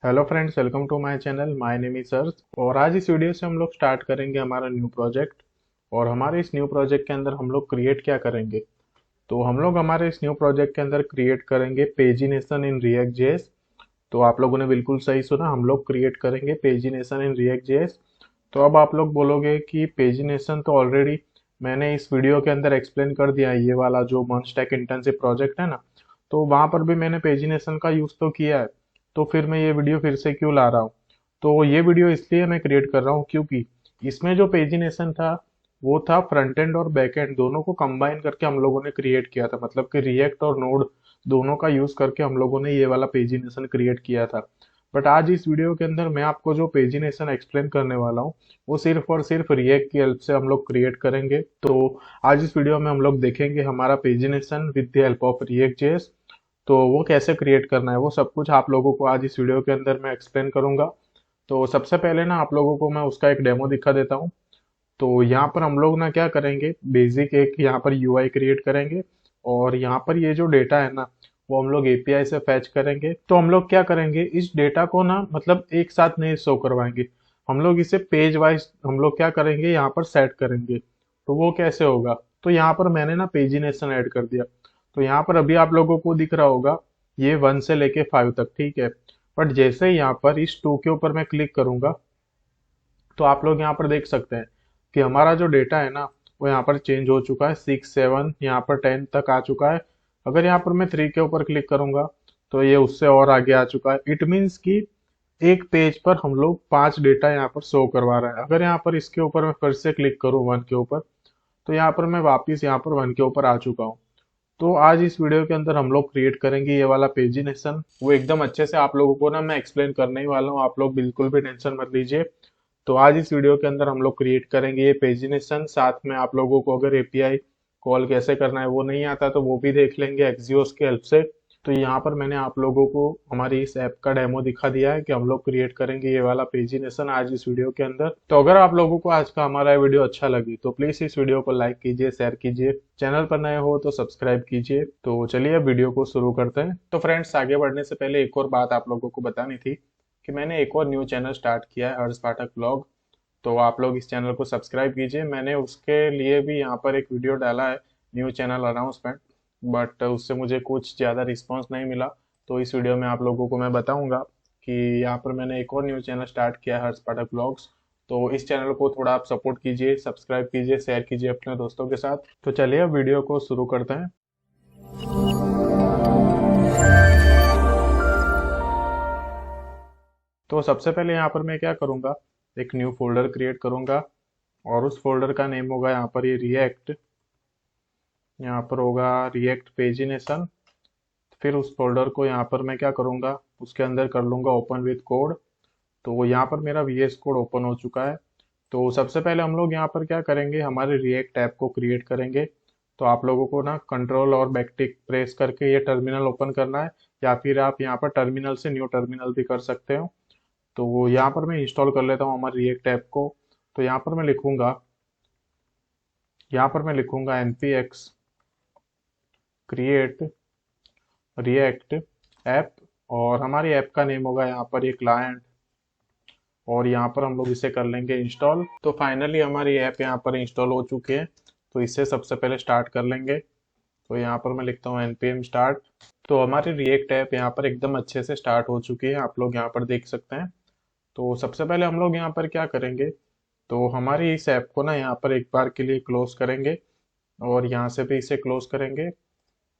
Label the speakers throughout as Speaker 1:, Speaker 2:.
Speaker 1: Hello friends, welcome to my channel. My name is search और आज इस video से हम लोग स्टार्ट करेंगे हमारा न्यू प्रोजेक्ट। और हमारे इस न्यू प्रोजेक्ट के अंदर हम लोग क्रिएट क्या करेंगे, तो हम लोग हमारे इस न्यू प्रोजेक्ट के अंदर क्रिएट करेंगे पेजिनेशन इन रिएक्ट जेएस। तो आप लोगों ने बिल्कुल सही सुना, हम लोग क्रिएट करेंगे पेजिनेशन इन रिएक्ट जेएस। तो अब आप लोग बोलोगे कि पेजिनेशन तो ऑलरेडी मैंने इस वीडियो के अंदर एक्सप्लेन कर दिया है, ये वाला जो मॉन्स्टैक इंटर्नशिप प्रोजेक्ट है ना, तो वहां पर भी मैंने पेजिनेशन का यूज तो किया है। तो फिर मैं ये वीडियो फिर से क्यों ला रहा हूँ? तो ये वीडियो इसलिए मैं क्रिएट कर रहा हूँ क्योंकि इसमें जो पेजिनेशन था वो था फ्रंट एंड और बैक एंड दोनों को कंबाइन करके हम लोगों ने क्रिएट किया था। मतलब कि रिएक्ट और नोड दोनों का यूज करके हम लोगों ने ये वाला पेजिनेशन क्रिएट किया था। बट आज इस वीडियो के अंदर मैं आपको जो पेजिनेशन एक्सप्लेन करने वाला हूँ वो सिर्फ और सिर्फ रिएक्ट की हेल्प से हम लोग क्रिएट करेंगे। तो आज इस वीडियो में हम लोग देखेंगे हमारा pagination with the help of react JS. तो वो कैसे क्रिएट करना है वो सब कुछ आप लोगों को आज इस वीडियो के अंदर मैं एक्सप्लेन करूंगा। तो सबसे पहले ना आप लोगों को मैं उसका एक डेमो दिखा देता हूँ। तो यहाँ पर हम लोग ना क्या करेंगे, बेसिक एक यहाँ पर यूआई क्रिएट करेंगे। और यहाँ पर ये जो डेटा है ना वो हम लोग एपीआई से फैच करेंगे। तो हम लोग क्या करेंगे, इस डेटा को ना मतलब एक साथ नहीं शो करवाएंगे, हम लोग इसे पेज वाइज हम लोग क्या करेंगे यहाँ पर सेट करेंगे। तो वो कैसे होगा, तो यहाँ पर मैंने ना पेजिनेशन ऐड कर दिया। तो यहाँ पर अभी आप लोगों को दिख रहा होगा ये 1 से लेके 5 तक, ठीक है। बट जैसे ही यहाँ पर इस 2 के ऊपर मैं क्लिक करूंगा तो आप लोग यहाँ पर देख सकते हैं कि हमारा जो डेटा है ना वो यहाँ पर चेंज हो चुका है, 6 7 यहाँ पर 10 तक आ चुका है। अगर यहाँ पर मैं 3 के ऊपर क्लिक करूंगा तो ये उससे और आगे आ चुका है। इट मीन्स कि एक पेज पर हम लोग 5 डेटा यहाँ पर शो करवा रहा है। अगर यहाँ पर इसके ऊपर मैं फिर से क्लिक करूँ 1 के ऊपर, तो यहाँ पर मैं वापिस यहाँ पर 1 के ऊपर आ चुका हूँ। तो आज इस वीडियो के अंदर हम लोग क्रिएट करेंगे ये वाला पेजिनेशन, वो एकदम अच्छे से आप लोगों को ना मैं एक्सप्लेन करने ही वाला हूँ, आप लोग बिल्कुल भी टेंशन मत लीजिए। तो आज इस वीडियो के अंदर हम लोग क्रिएट करेंगे ये पेजिनेशन, साथ में आप लोगों को अगर एपीआई कॉल कैसे करना है वो नहीं आता तो वो भी देख लेंगे एक्सियोस की हेल्प से। तो यहाँ पर मैंने आप लोगों को हमारी इस ऐप का डेमो दिखा दिया है कि हम लोग क्रिएट करेंगे ये वाला पेजिनेशन आज इस वीडियो के अंदर। तो अगर आप लोगों को आज का हमारा वीडियो अच्छा लगे तो प्लीज इस वीडियो को लाइक कीजिए, शेयर कीजिए, चैनल पर नए हो तो सब्सक्राइब कीजिए। तो चलिए अब वीडियो को शुरू करते हैं। तो फ्रेंड्स, आगे बढ़ने से पहले एक और बात आप लोगों को बतानी थी कि मैंने एक और न्यू चैनल स्टार्ट किया है, हर्ष पाठक ब्लॉग। तो आप लोग इस चैनल को सब्सक्राइब कीजिए। मैंने उसके लिए भी यहाँ पर एक वीडियो डाला है, न्यू चैनल अनाउंसमेंट, बट उससे मुझे कुछ ज़्यादा रिस्पांस नहीं मिला। तो इस वीडियो में आप लोगों को मैं बताऊंगा कि यहाँ पर मैंने एक और न्यू चैनल स्टार्ट किया है, हर्ष पाठक ब्लॉग्स। तो इस चैनल को थोड़ा आप सपोर्ट कीजिए, सब्सक्राइब कीजिए, शेयर कीजिए अपने दोस्तों के साथ। तो चलिए अब वीडियो को शुरू करते हैं। तो सबसे पहले यहाँ पर मैं क्या करूँगा, एक न्यू फोल्डर क्रिएट करूँगा और उस फोल्डर का नेम होगा यहाँ पर ये रिएक्ट, यहाँ पर होगा रिएक्ट पेजिनेशन। फिर उस फोल्डर को यहाँ पर मैं क्या करूँगा, उसके अंदर कर लूँगा ओपन विथ कोड। तो यहाँ पर मेरा वीएस कोड ओपन हो चुका है। तो सबसे पहले हम लोग यहाँ पर क्या करेंगे, हमारे रिएक्ट ऐप को क्रिएट करेंगे। तो आप लोगों को ना कंट्रोल और बैकटिक प्रेस करके ये टर्मिनल ओपन करना है, या फिर आप यहाँ पर टर्मिनल से न्यू टर्मिनल भी कर सकते हो। तो यहाँ पर मैं इंस्टॉल कर लेता हूँ हमारे रिएक्ट ऐप को। तो यहाँ पर मैं लिखूंगा npx क्रिएट रिएक्ट ऐप, और हमारी ऐप का नेम होगा यहाँ पर ये क्लाइंट, और यहाँ पर हम लोग इसे कर लेंगे इंस्टॉल। तो फाइनली हमारी ऐप यहाँ पर इंस्टॉल हो चुकी है। तो इसे सबसे पहले स्टार्ट कर लेंगे। तो यहाँ पर मैं लिखता हूँ npm स्टार्ट। तो हमारी रिएक्ट ऐप यहाँ पर एकदम अच्छे से स्टार्ट हो चुकी है, आप लोग यहाँ पर देख सकते हैं। तो सबसे पहले हम लोग यहाँ पर क्या करेंगे, तो हमारी इस ऐप को ना यहाँ पर एक बार के लिए क्लोज करेंगे और यहाँ से भी इसे क्लोज करेंगे।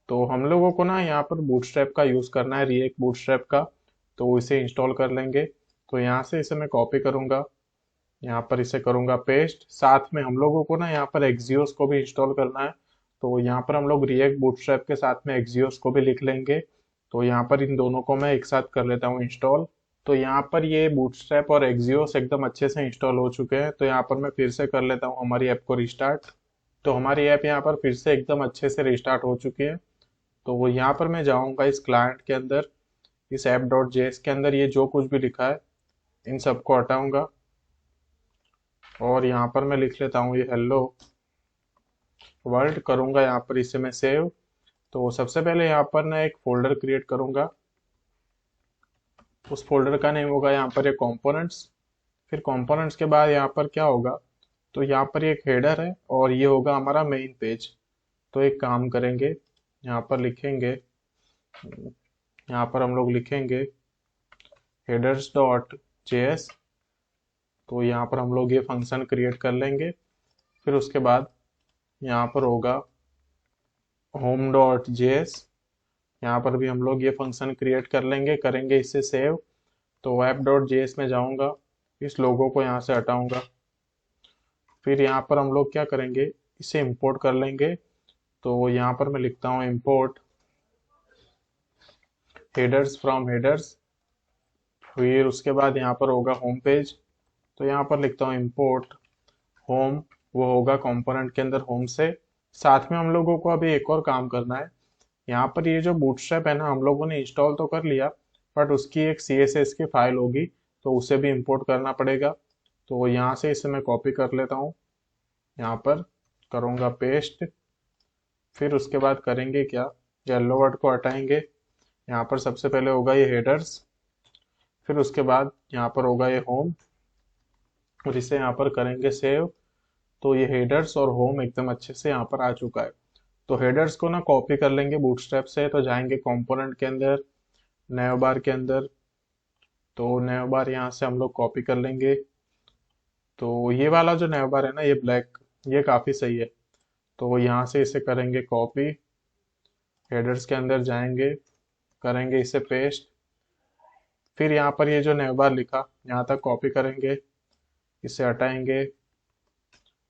Speaker 1: तो हम लोगों को ना यहाँ पर बूटस्ट्रैप का यूज़ करना है, रिएक्ट बूटस्ट्रैप का। तो इसे इंस्टॉल कर लेंगे। तो यहाँ से इसे मैं कॉपी करूँगा, यहाँ पर इसे करूँगा पेस्ट। साथ में हम लोगों को ना यहाँ पर एक्सियोस को भी इंस्टॉल करना है। तो यहाँ पर हम लोग रिएक्ट बूटस्ट्रैप के साथ में एक्सियोस को भी लिख लेंगे। तो यहाँ पर इन दोनों को मैं एक साथ कर लेता हूँ इंस्टॉल। तो यहाँ पर ये बूटस्ट्रैप और एक्सियोस एकदम अच्छे से इंस्टॉल हो चुके हैं। तो यहाँ पर मैं फिर से कर लेता हूँ हमारी ऐप को रिस्टार्ट। तो हमारी ऐप यहाँ पर फिर से एकदम अच्छे से रिस्टार्ट हो चुकी है। तो यहाँ पर मैं जाऊँगा इस क्लाइंट के अंदर, इस ऐप डॉट जेएस के अंदर ये जो कुछ भी लिखा है इन सबको हटाऊंगा, और यहाँ पर मैं लिख लेता हूँ ये हेलो वर्ल्ड, करूँगा यहाँ पर इसे मैं सेव। तो सबसे पहले यहाँ पर ना एक फोल्डर क्रिएट करूँगा। उस फोल्डर का नेम होगा यहाँ पर ये कंपोनेंट्स। फिर कंपोनेंट्स के बाद यहाँ पर क्या होगा, तो यहाँ पर एक हेडर है और ये होगा हमारा मेन पेज। तो एक काम करेंगे, यहाँ पर लिखेंगे, यहाँ पर हम लोग लिखेंगे हेडर्स डॉट जेएस। तो यहाँ पर हम लोग ये फंक्शन क्रिएट कर लेंगे। फिर उसके बाद यहाँ पर होगा होम डॉट जेएस, यहाँ पर भी हम लोग ये फंक्शन क्रिएट कर लेंगे, करेंगे इसे सेव। तो ऐप डॉट जेएस में जाऊँगा, इस लोगो को यहाँ से हटाऊंगा। फिर यहाँ पर हम लोग क्या करेंगे, इसे इंपोर्ट कर लेंगे। तो यहाँ पर मैं लिखता हूँ इंपोर्ट हेडर्स फ्रॉम हेडर्स। फिर उसके बाद यहाँ पर होगा होम पेज। तो यहाँ पर लिखता हूँ इंपोर्ट होम, वो होगा कंपोनेंट के अंदर होम से। साथ में हम लोगों को अभी एक और काम करना है। यहाँ पर ये जो बूटस्ट्रैप है ना, हम लोगों ने इंस्टॉल तो कर लिया, बट उसकी एक CSS की फाइल होगी, तो उसे भी इंपोर्ट करना पड़ेगा। तो यहाँ से इसे मैं कॉपी कर लेता हूँ, यहाँ पर करूँगा पेस्ट। फिर उसके बाद करेंगे क्या, येलो वर्ड को हटाएंगे। यहाँ पर सबसे पहले होगा ये हेडर्स, फिर उसके बाद यहाँ पर होगा ये होम, और इसे यहाँ पर करेंगे सेव। तो ये हेडर्स और होम एकदम अच्छे से यहाँ पर आ चुका है। तो हेडर्स को ना कॉपी कर लेंगे बूटस्ट्रैप से, तो जाएंगे कंपोनेंट के अंदर, नैव बार के अंदर। तो नैव बार यहाँ से हम लोग कॉपी कर लेंगे। तो ये वाला जो नैव बार है ना, ये ब्लैक, ये काफ़ी सही है। तो यहाँ से इसे करेंगे कॉपी, हेडर्स के अंदर जाएंगे, करेंगे इसे पेस्ट। फिर यहाँ पर ये जो नैव बार लिखा, यहाँ तक कॉपी करेंगे, इसे हटाएंगे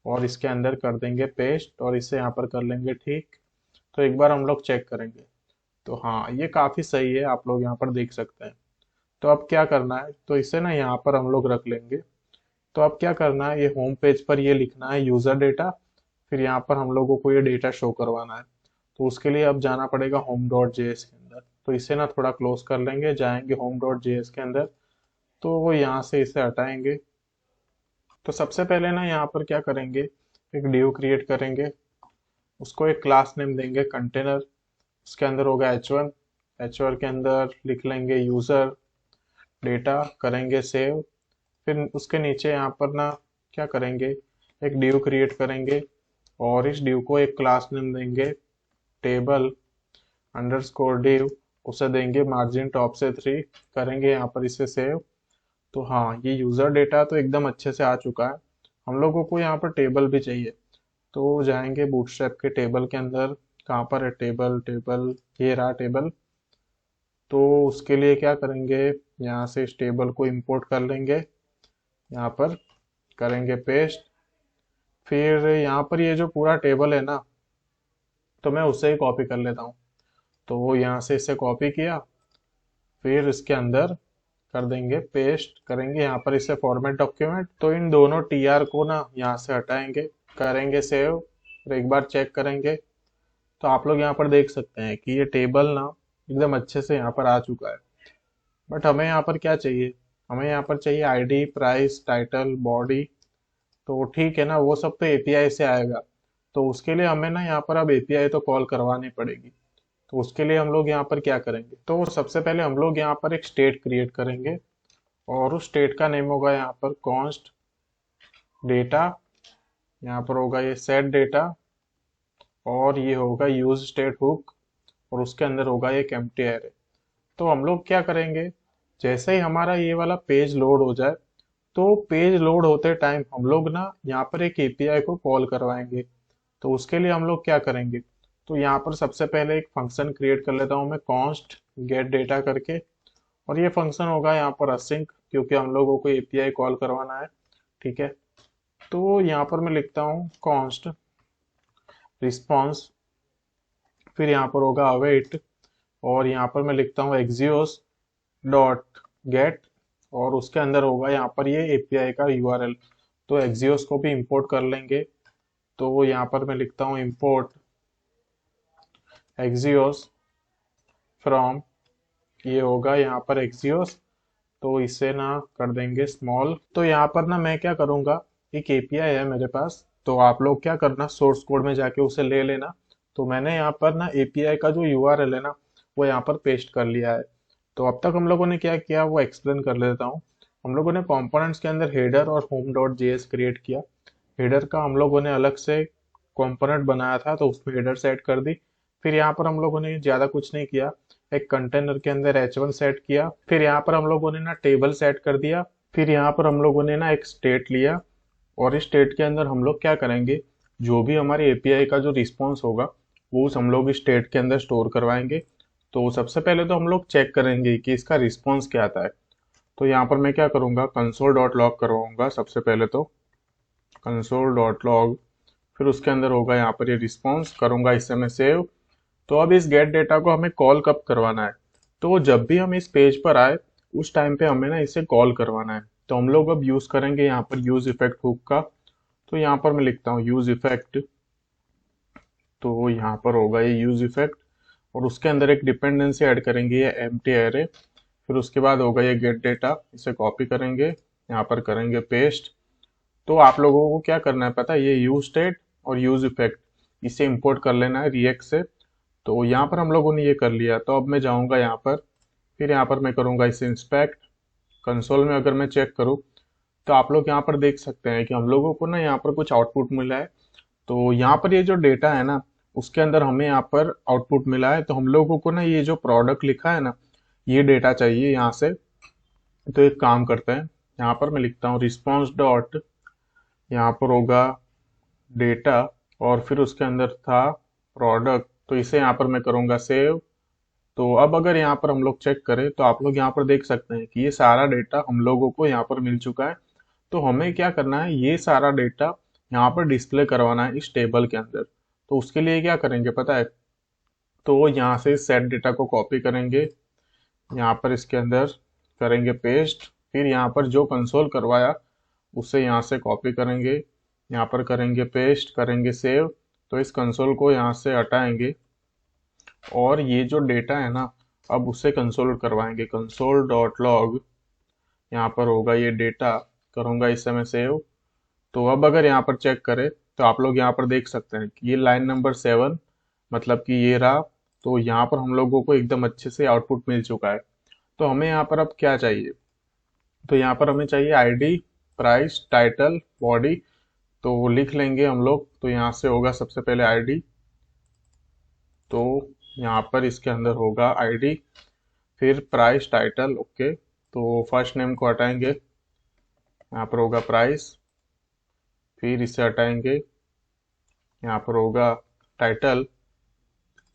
Speaker 1: और इसके अंदर कर देंगे पेस्ट, और इसे यहाँ पर कर लेंगे ठीक। तो एक बार हम लोग चेक करेंगे, तो हाँ ये काफ़ी सही है, आप लोग यहाँ पर देख सकते हैं। तो अब क्या करना है, तो इसे ना यहाँ पर हम लोग रख लेंगे। तो अब क्या करना है, ये होम पेज पर ये लिखना है यूज़र डेटा। फिर यहाँ पर हम लोगों को ये डेटा शो करवाना है। तो उसके लिए अब जाना पड़ेगा होम डॉट जेएस के अंदर। तो इसे ना थोड़ा क्लोज कर लेंगे, जाएंगे होम डॉट जेएस के अंदर। तो वो यहाँ से इसे हटाएंगे। तो सबसे पहले ना यहाँ पर क्या करेंगे, एक डिव क्रिएट करेंगे, उसको एक क्लास नेम देंगे कंटेनर। उसके अंदर होगा h1, h1 के अंदर लिख लेंगे यूज़र डेटा, करेंगे सेव। फिर उसके नीचे यहाँ पर ना क्या करेंगे, एक डिव क्रिएट करेंगे, और इस डिव को एक क्लास नेम देंगे टेबल अंडरस्कोर डिव, उसे देंगे मार्जिन टॉप से 3, करेंगे यहाँ पर इसे सेव। तो हाँ ये यूज़र डेटा तो एकदम अच्छे से आ चुका है। हम लोगों को यहाँ पर टेबल भी चाहिए, तो जाएंगे बूटस्ट्रैप के टेबल के अंदर। कहाँ पर है टेबल, टेबल ये रहा टेबल। तो उसके लिए क्या करेंगे, यहाँ से इस टेबल को इंपोर्ट कर लेंगे, यहाँ पर करेंगे पेस्ट। फिर यहाँ पर ये जो पूरा टेबल है ना, तो मैं उससे ही कॉपी कर लेता हूँ। तो वो यहाँ से इसे कॉपी किया, फिर इसके अंदर कर देंगे पेस्ट, करेंगे यहाँ पर इसे फॉर्मेट डॉक्यूमेंट। तो इन दोनों TR को ना यहाँ से हटाएंगे, करेंगे सेव, और एक बार चेक करेंगे। तो आप लोग यहाँ पर देख सकते हैं कि ये टेबल ना एकदम अच्छे से यहाँ पर आ चुका है। बट हमें यहाँ पर क्या चाहिए, हमें यहाँ पर चाहिए ID, प्राइस, टाइटल, बॉडी। तो ठीक है ना, वो सब तो API से आएगा। तो उसके लिए हमें ना यहाँ पर अब API तो कॉल करवानी पड़ेगी। तो उसके लिए हम लोग यहाँ पर क्या करेंगे, तो सबसे पहले हम लोग यहाँ पर एक स्टेट क्रिएट करेंगे, और उस स्टेट का नेम होगा यहाँ पर कॉन्स्ट डेटा। यहाँ पर होगा ये सेट डेटा, और ये होगा यूज स्टेट हुक, और उसके अंदर होगा एक एम्प्टी एरे। तो हम लोग क्या करेंगे, जैसे ही हमारा ये वाला पेज लोड हो जाए, तो पेज लोड होते टाइम हम लोग ना यहाँ पर एक API को कॉल करवाएंगे। तो उसके लिए हम लोग क्या करेंगे, तो यहाँ पर सबसे पहले एक फंक्शन क्रिएट कर लेता हूँ मैं, कॉन्स्ट गेट डेटा करके। और ये फंक्शन होगा यहाँ पर असिंक, क्योंकि हम लोगों को API कॉल करवाना है। ठीक है, तो यहाँ पर मैं लिखता हूँ कॉन्स्ट रिस्पॉन्स, फिर यहाँ पर होगा अवेट, और यहाँ पर मैं लिखता हूँ एक्सियोस डॉट गेट, और उसके अंदर होगा यहाँ पर ये API का URL। तो एक्सियोस को भी इंपोर्ट कर लेंगे। तो यहाँ पर मैं लिखता हूँ इंपोर्ट एक्सियोस फ्रॉम, ये होगा यहाँ पर एक्सियोस। तो इसे ना कर देंगे स्मॉल। तो यहाँ पर ना मैं क्या करूँगा, एक API है मेरे पास, तो आप लोग क्या करना, सोर्स कोड में जाके उसे ले लेना। तो मैंने यहाँ पर ना API का जो URL है ना, वो यहाँ पर पेस्ट कर लिया है। तो अब तक हम लोगों ने क्या किया वो एक्सप्लेन कर लेता हूँ। हम लोगों ने कंपोनेंट्स के अंदर हेडर और होम डॉट जेएस क्रिएट किया। हेडर का हम लोगों ने अलग से कंपोनेंट बनाया था तो उसमें हेडर सेट कर दी। फिर यहाँ पर हम लोगों ने ज़्यादा कुछ नहीं किया, एक कंटेनर के अंदर h1 सेट किया। फिर यहाँ पर हम लोगों ने ना टेबल सेट कर दिया। फिर यहाँ पर हम लोगों ने ना एक स्टेट लिया, और इस स्टेट के अंदर हम लोग क्या करेंगे, जो भी हमारे एपीआई का जो रिस्पॉन्स होगा वो हम लोग इस स्टेट के अंदर स्टोर करवाएंगे। तो सबसे पहले तो हम लोग चेक करेंगे कि इसका रिस्पॉन्स क्या आता है। तो यहाँ पर मैं क्या करूँगा, कंसोल डॉट लॉग करवाऊंगा सबसे पहले तो, कंसोल डॉट लॉग। फिर उसके अंदर होगा यहाँ पर ये रिस्पॉन्स करूँगा, इससे मैं सेव। तो अब इस गेट डेटा को हमें कॉल कब करवाना है, तो जब भी हम इस पेज पर आए उस टाइम पे हमें ना इसे कॉल करवाना है। तो हम लोग अब यूज करेंगे यहाँ पर यूज इफेक्ट हुक का। तो यहाँ पर मैं लिखता हूँ यूज इफेक्ट। तो यहाँ पर होगा ये यूज इफेक्ट, और उसके अंदर एक डिपेंडेंसी ऐड करेंगे ये एम्प्टी एरे। फिर उसके बाद होगा ये गेट डेटा, इसे कॉपी करेंगे, यहाँ पर करेंगे पेस्ट। तो आप लोगों को क्या करना है पता है, ये यूज स्टेट और यूज इफेक्ट इसे इंपोर्ट कर लेना है रिएक्ट से। तो यहाँ पर हम लोगों ने ये कर लिया। तो अब मैं जाऊँगा यहाँ पर, फिर यहाँ पर मैं करूँगा इसे इंस्पेक्ट। कंसोल में अगर मैं चेक करूँ तो आप लोग यहाँ पर देख सकते हैं कि हम लोगों को ना यहाँ पर कुछ आउटपुट मिला है। तो यहाँ पर ये जो डेटा है ना उसके अंदर हमें यहाँ पर आउटपुट मिला है। तो हम लोगों को ना ये जो प्रोडक्ट लिखा है ना ये डेटा चाहिए यहाँ से। तो एक काम करते हैं, यहाँ पर मैं लिखता हूँ रिस्पॉन्स डॉट, यहाँ पर होगा डेटा, और फिर उसके अंदर था प्रोडक्ट। तो इसे यहाँ पर मैं करूँगा सेव। तो अब अगर यहाँ पर हम लोग चेक करें तो आप लोग यहाँ पर देख सकते हैं कि ये सारा डेटा हम लोगों को यहाँ पर मिल चुका है। तो हमें क्या करना है, ये सारा डेटा यहाँ पर डिस्प्ले करवाना है इस टेबल के अंदर। तो उसके लिए क्या करेंगे पता है, तो यहाँ से सेट डेटा को कॉपी करेंगे, यहाँ पर इसके अंदर करेंगे पेस्ट। फिर यहाँ पर जो कंसोल करवाया उसे यहाँ से कॉपी करेंगे, यहाँ पर करेंगे पेस्ट, करेंगे सेव। तो इस कंसोल को यहाँ से हटाएंगे, और ये जो डेटा है ना अब उसे कंसोल करवाएंगे, कंसोल डॉट लॉग। यहाँ पर होगा ये डेटा, करूँगा इस समय सेव। तो अब अगर यहाँ पर चेक करें तो आप लोग यहाँ पर देख सकते हैं कि ये लाइन नंबर 7, मतलब कि ये रहा। तो यहाँ पर हम लोगों को एकदम अच्छे से आउटपुट मिल चुका है। तो हमें यहाँ पर अब क्या चाहिए, तो यहाँ पर हमें चाहिए आईडी, प्राइस, टाइटल, बॉडी। तो वो लिख लेंगे हम लोग। तो यहाँ से होगा सबसे पहले आईडी। तो यहाँ पर इसके अंदर होगा आईडी, फिर प्राइस, टाइटल, ओके। तो फर्स्ट नेम को हटाएंगे, यहाँ पर होगा प्राइस। फिर इसे हटाएंगे, यहाँ पर होगा टाइटल,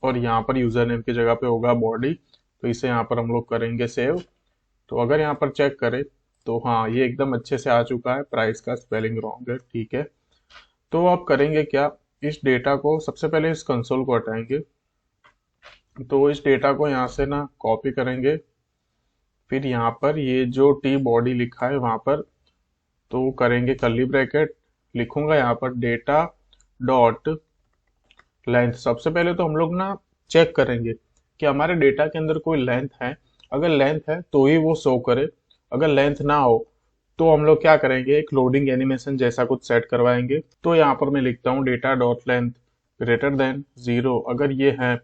Speaker 1: और यहाँ पर यूजर नेम की जगह पे होगा बॉडी। तो इसे यहाँ पर हम लोग करेंगे सेव। तो अगर यहाँ पर चेक करें तो हाँ ये एकदम अच्छे से आ चुका है, प्राइस का स्पेलिंग रॉन्ग है, ठीक है। तो अब करेंगे क्या, इस डेटा को सबसे पहले इस कंसोल को हटाएंगे। तो इस डेटा को यहाँ से ना कॉपी करेंगे, फिर यहाँ पर ये जो टी बॉडी लिखा है वहां पर तो करेंगे कर्ली ब्रैकेट, लिखूंगा यहाँ पर डेटा डॉट लेंथ। सबसे पहले तो हम लोग ना चेक करेंगे कि हमारे डेटा के अंदर कोई लेंथ है। अगर लेंथ है तो ही वो शो करे, अगर लेंथ ना हो तो हम लोग क्या करेंगे, एक लोडिंग एनिमेशन जैसा कुछ सेट करवाएंगे। तो यहाँ पर मैं लिखता हूँ data dot length greater than 0। अगर ये है,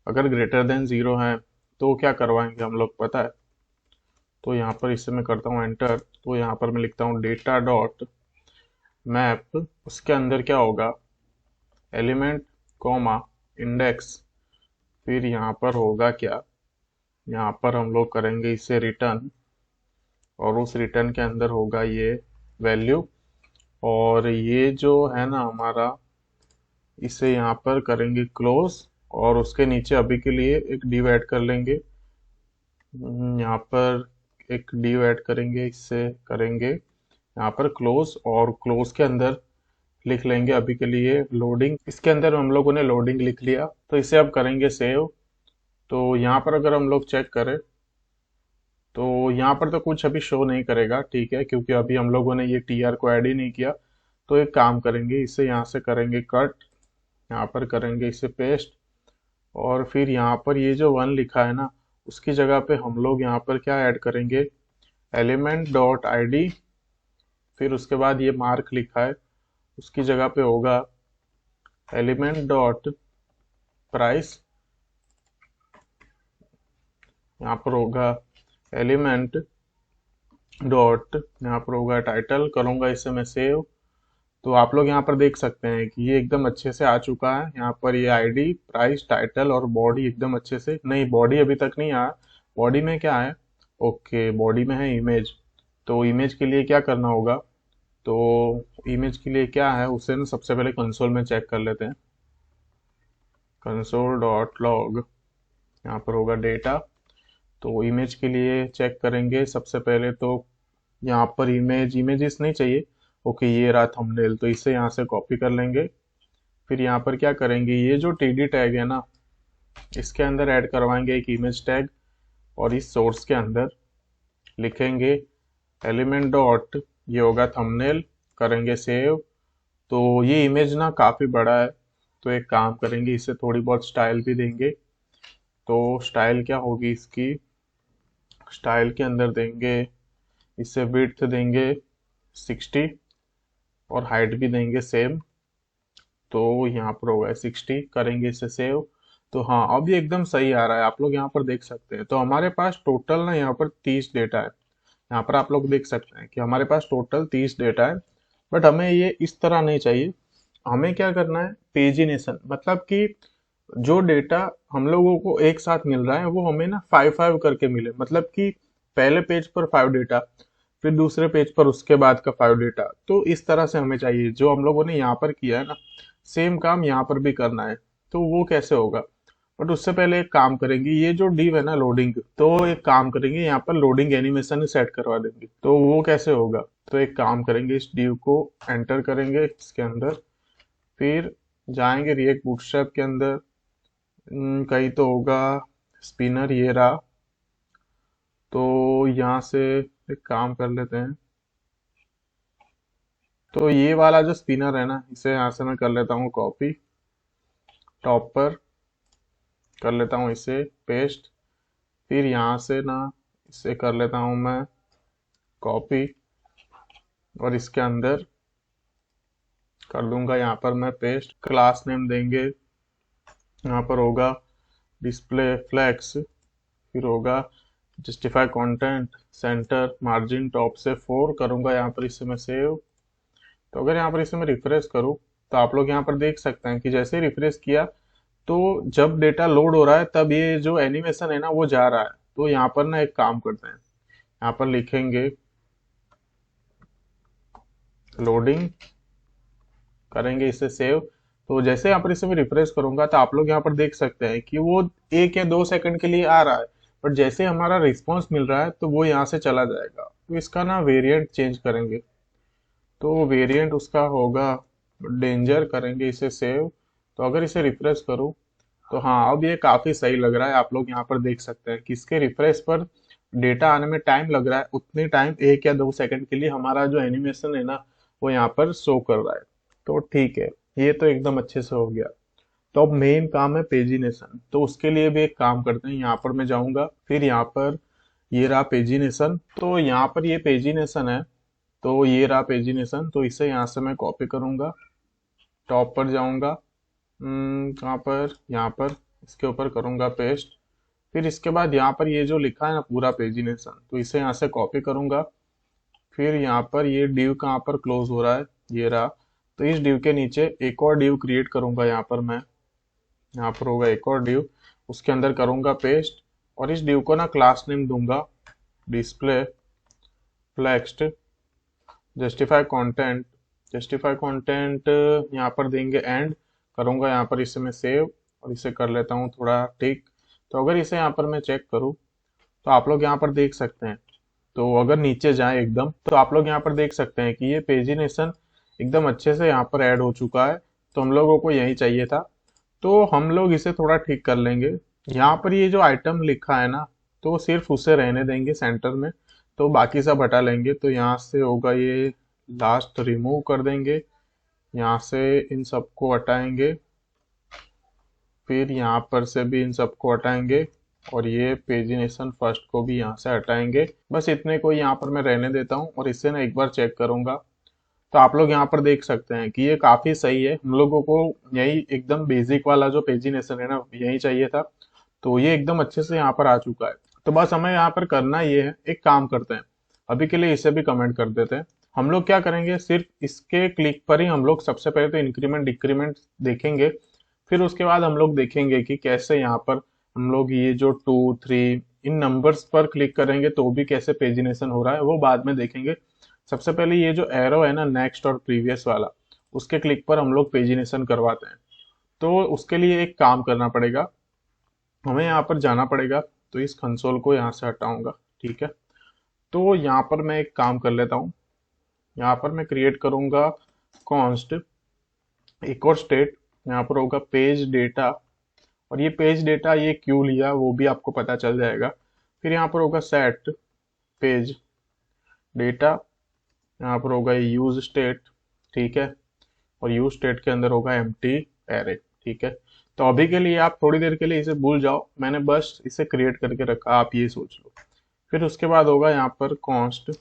Speaker 1: अगर ग्रेटर देन 0 है तो क्या करवाएंगे हम लोग पता है। तो यहाँ पर इससे मैं करता हूँ एंटर। तो यहाँ पर मैं लिखता हूँ डेटा डॉट मैप, उसके अंदर क्या होगा एलिमेंट कॉमा इंडेक्स। फिर यहाँ पर होगा क्या, यहाँ पर हम लोग करेंगे इसे रिटर्न, और उस रिटर्न के अंदर होगा ये वैल्यू। और ये जो है ना हमारा, इसे यहाँ पर करेंगे क्लोज, और उसके नीचे अभी के लिए एक डिव ऐड कर लेंगे। यहाँ पर एक डिव ऐड करेंगे, इससे करेंगे यहाँ पर क्लोज, और क्लोज के अंदर लिख लेंगे अभी के लिए लोडिंग। इसके अंदर हम लोगों ने लोडिंग लिख लिया। तो इसे अब करेंगे सेव। तो यहाँ पर अगर हम लोग चेक करें तो यहाँ पर तो कुछ अभी शो नहीं करेगा, ठीक है, क्योंकि अभी हम लोगों ने ये टीआर को ऐड ही नहीं किया। तो एक काम करेंगे, इसे यहाँ से करेंगे कट, यहाँ पर करेंगे इसे पेस्ट, और फिर यहाँ पर ये जो 1 लिखा है ना उसकी जगह पे हम लोग यहाँ पर क्या ऐड करेंगे, एलिमेंट डॉट आईडी। फिर उसके बाद ये मार्क लिखा है उसकी जगह पे होगा एलिमेंट डॉट प्राइस। यहाँ पर होगा एलिमेंट डॉट, यहाँ पर होगा टाइटल, करूँगा इसे मैं सेव। तो आप लोग यहाँ पर देख सकते हैं कि ये एकदम अच्छे से आ चुका है। यहाँ पर ये आईडी, प्राइस, टाइटल और बॉडी एकदम अच्छे से, नहीं बॉडी अभी तक नहीं आया। बॉडी में क्या है, ओके बॉडी में है इमेज। तो इमेज के लिए क्या करना होगा, तो इमेज के लिए क्या है उसे ना सबसे पहले कंसोल में चेक कर लेते हैं। कंसोल डॉट लॉग, यहाँ पर होगा डेटा। तो इमेज के लिए चेक करेंगे सबसे पहले। तो यहाँ पर इमेजेस नहीं चाहिए, ओके ये रहा थंबनेल, तो इसे यहाँ से कॉपी कर लेंगे। फिर यहाँ पर क्या करेंगे, ये जो टीडी टैग है ना, इसके अंदर ऐड करवाएंगे एक इमेज टैग, और इस सोर्स के अंदर लिखेंगे एलिमेंट डॉट, ये होगा थंबनेल, करेंगे सेव। तो ये इमेज ना काफ़ी बड़ा है, तो एक काम करेंगे इसे थोड़ी बहुत स्टाइल भी देंगे। तो स्टाइल क्या होगी इसकी, स्टाइल के अंदर देंगे, इसे विड्थ देंगे 60 और हाइट भी देंगे सेम। तो यहाँ पर होगा 60, करेंगे इसे सेव। तो हाँ अब ये एकदम सही आ रहा है, आप लोग यहाँ पर देख सकते हैं। तो हमारे पास टोटल ना यहाँ पर 30 डेटा है। यहाँ पर आप लोग देख सकते हैं कि हमारे पास टोटल 30 डेटा है। बट हमें ये इस तरह नहीं चाहिए, हमें क्या करना है पेजिनेशन, मतलब कि जो डेटा हम लोगों को एक साथ मिल रहा है वो हमें ना 5-5 करके मिले। मतलब कि पहले पेज पर 5 डेटा, फिर दूसरे पेज पर उसके बाद का 5 डेटा। तो इस तरह से हमें चाहिए, जो हम लोगों ने यहाँ पर किया है ना सेम काम यहाँ पर भी करना है। तो वो कैसे होगा, बट उससे पहले एक काम करेंगे, ये जो डिव है ना लोडिंग, तो एक काम करेंगे यहाँ पर लोडिंग एनिमेशन सेट करवा देंगे। तो वो कैसे होगा, तो एक काम करेंगे इस डिव को एंटर करेंगे इसके अंदर, फिर जाएंगे रिएक्ट बूटस्ट्रैप के अंदर, कहीं तो होगा स्पिनर, ये रहा। तो यहाँ से एक काम कर लेते हैं, तो ये वाला जो स्पिनर है ना इसे यहाँ से मैं कर लेता हूँ कॉपी, टॉप पर कर लेता हूँ इसे पेस्ट। फिर यहाँ से ना इसे कर लेता हूँ मैं कॉपी, और इसके अंदर कर दूंगा यहाँ पर मैं पेस्ट। क्लास नेम देंगे, यहाँ पर होगा डिस्प्ले फ्लेक्स, फिर होगा justify content, centre, margin top से 4 करूंगा यहाँ पर इसे मैं सेव। तो अगर यहाँ पर इसे मैं रिफ्रेश करूँ, तो आप लोग यहाँ पर देख सकते हैं कि जैसे ही रिफ्रेश किया तो जब डेटा लोड हो रहा है तब ये जो एनिमेशन है ना वो जा रहा है। तो यहाँ पर ना एक काम करते हैं, यहाँ पर लिखेंगे लोडिंग, करेंगे इसे सेव। तो जैसे यहाँ पर इसे मैं रिफ्रेश करूंगा तो आप लोग यहाँ पर देख सकते हैं कि वो 1 या 2 सेकंड के लिए आ रहा है, बट जैसे हमारा रिस्पॉन्स मिल रहा है तो वो यहाँ से चला जाएगा। तो इसका ना वेरिएंट चेंज करेंगे, तो वेरिएंट उसका होगा डेंजर, करेंगे इसे सेव। तो अगर इसे रिफ्रेश करूँ तो हाँ अब ये काफ़ी सही लग रहा है। आप लोग यहाँ पर देख सकते हैं कि इसके रिफ्रेश पर डेटा आने में टाइम लग रहा है, उतने टाइम 1 या 2 सेकंड के लिए हमारा जो एनिमेशन है ना वो यहाँ पर शो कर रहा है। तो ठीक है, ये तो एकदम अच्छे से हो गया। तो अब मेन काम है पेजिनेशन, तो उसके लिए भी एक काम करते हैं, यहाँ पर मैं जाऊँगा, फिर यहाँ पर ये रहा पेजिनेशन। तो यहाँ पर ये पेजिनेशन है, तो ये रहा पेजिनेशन। तो इसे यहाँ से मैं कॉपी करूँगा, टॉप पर जाऊँगा, कहाँ पर, यहाँ पर इसके ऊपर करूँगा पेस्ट। फिर इसके बाद यहाँ पर ये जो लिखा है ना पूरा पेजिनेशन, तो इसे यहाँ से कॉपी करूँगा। फिर यहाँ पर ये डिव कहाँ पर क्लोज हो रहा है, ये रहा। तो इस डिव के नीचे एक और डिव क्रिएट करूँगा यहाँ पर मैं, यहाँ पर होगा एक और डिव, उसके अंदर करूँगा पेस्ट, और इस डिव को ना क्लास नेम दूंगा display flexed justify content. Justify content यहाँ पर देंगे एंड, करूँगा यहाँ पर इसे मैं सेव, और इसे कर लेता हूँ थोड़ा ठीक। तो अगर इसे यहाँ पर मैं चेक करूँ तो आप लोग यहाँ पर देख सकते हैं, तो अगर नीचे जाएं एकदम तो आप लोग यहाँ पर देख सकते हैं कि ये पेजिनेशन एकदम अच्छे से यहाँ पर ऐड हो चुका है। तो हम लोगों को यही चाहिए था, तो हम लोग इसे थोड़ा ठीक कर लेंगे। यहाँ पर ये जो आइटम लिखा है ना, तो सिर्फ उसे रहने देंगे सेंटर में, तो बाकी सब हटा लेंगे। तो यहाँ से होगा ये लास्ट रिमूव कर देंगे, यहाँ से इन सबको हटाएंगे, फिर यहाँ पर से भी इन सबको हटाएंगे, और ये पेजिनेशन फर्स्ट को भी यहाँ से हटाएंगे। बस इतने को यहाँ पर मैं रहने देता हूँ, और इससे ना एक बार चेक करूंगा। तो आप लोग यहाँ पर देख सकते हैं कि ये काफी सही है। हम लोगों को यही एकदम बेसिक वाला जो पेजिनेशन है ना यही चाहिए था, तो ये एकदम अच्छे से यहाँ पर आ चुका है। तो बस हमें यहाँ पर करना ये है, एक काम करते हैं, अभी के लिए इसे भी कमेंट कर देते हैं। हम लोग क्या करेंगे, सिर्फ इसके क्लिक पर ही हम लोग सबसे पहले तो इंक्रीमेंट डिक्रीमेंट देखेंगे, फिर उसके बाद हम लोग देखेंगे कि कैसे यहाँ पर हम लोग ये जो 2 3 इन नंबर्स पर क्लिक करेंगे तो भी कैसे पेजिनेशन हो रहा है वो बाद में देखेंगे। सबसे पहले ये जो एरो है ना नेक्स्ट और प्रीवियस वाला, उसके क्लिक पर हम लोग पेजिनेशन करवाते हैं। तो उसके लिए एक काम करना पड़ेगा, हमें यहाँ पर जाना पड़ेगा। तो इस कंसोल को यहाँ से हटाऊंगा, ठीक है। तो यहाँ पर मैं एक काम कर लेता हूँ, यहाँ पर मैं क्रिएट करूंगा कॉन्स्ट एक और स्टेट, यहाँ पर होगा पेज डेटा, और ये पेज डेटा ये क्यों लिया वो भी आपको पता चल जाएगा। फिर यहाँ पर होगा सेट पेज डेटा, यहाँ पर होगा यूज स्टेट, ठीक है, और यूज स्टेट के अंदर होगा एम्प्टी एरे, ठीक है। तो अभी के लिए आप थोड़ी देर के लिए इसे भूल जाओ, मैंने बस इसे क्रिएट करके रखा, आप ये सोच लो। फिर उसके बाद होगा यहाँ पर कॉन्स्ट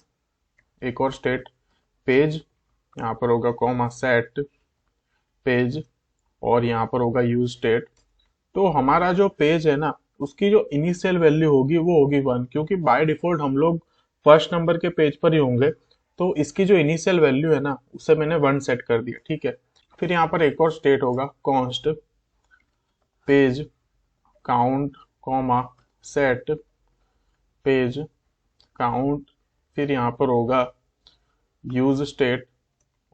Speaker 1: एक और स्टेट पेज, यहाँ पर होगा कॉमा सेट पेज, और यहाँ पर होगा यूज स्टेट। तो हमारा जो पेज है ना उसकी जो इनिशियल वैल्यू होगी वो होगी 1, क्योंकि बाय डिफॉल्ट हम लोग फर्स्ट नंबर के पेज पर ही होंगे। तो इसकी जो इनिशियल वैल्यू है ना उसे मैंने 1 सेट कर दिया, ठीक है। फिर यहाँ पर एक और स्टेट होगा const page count comma set page count, फिर यहाँ पर होगा यूज स्टेट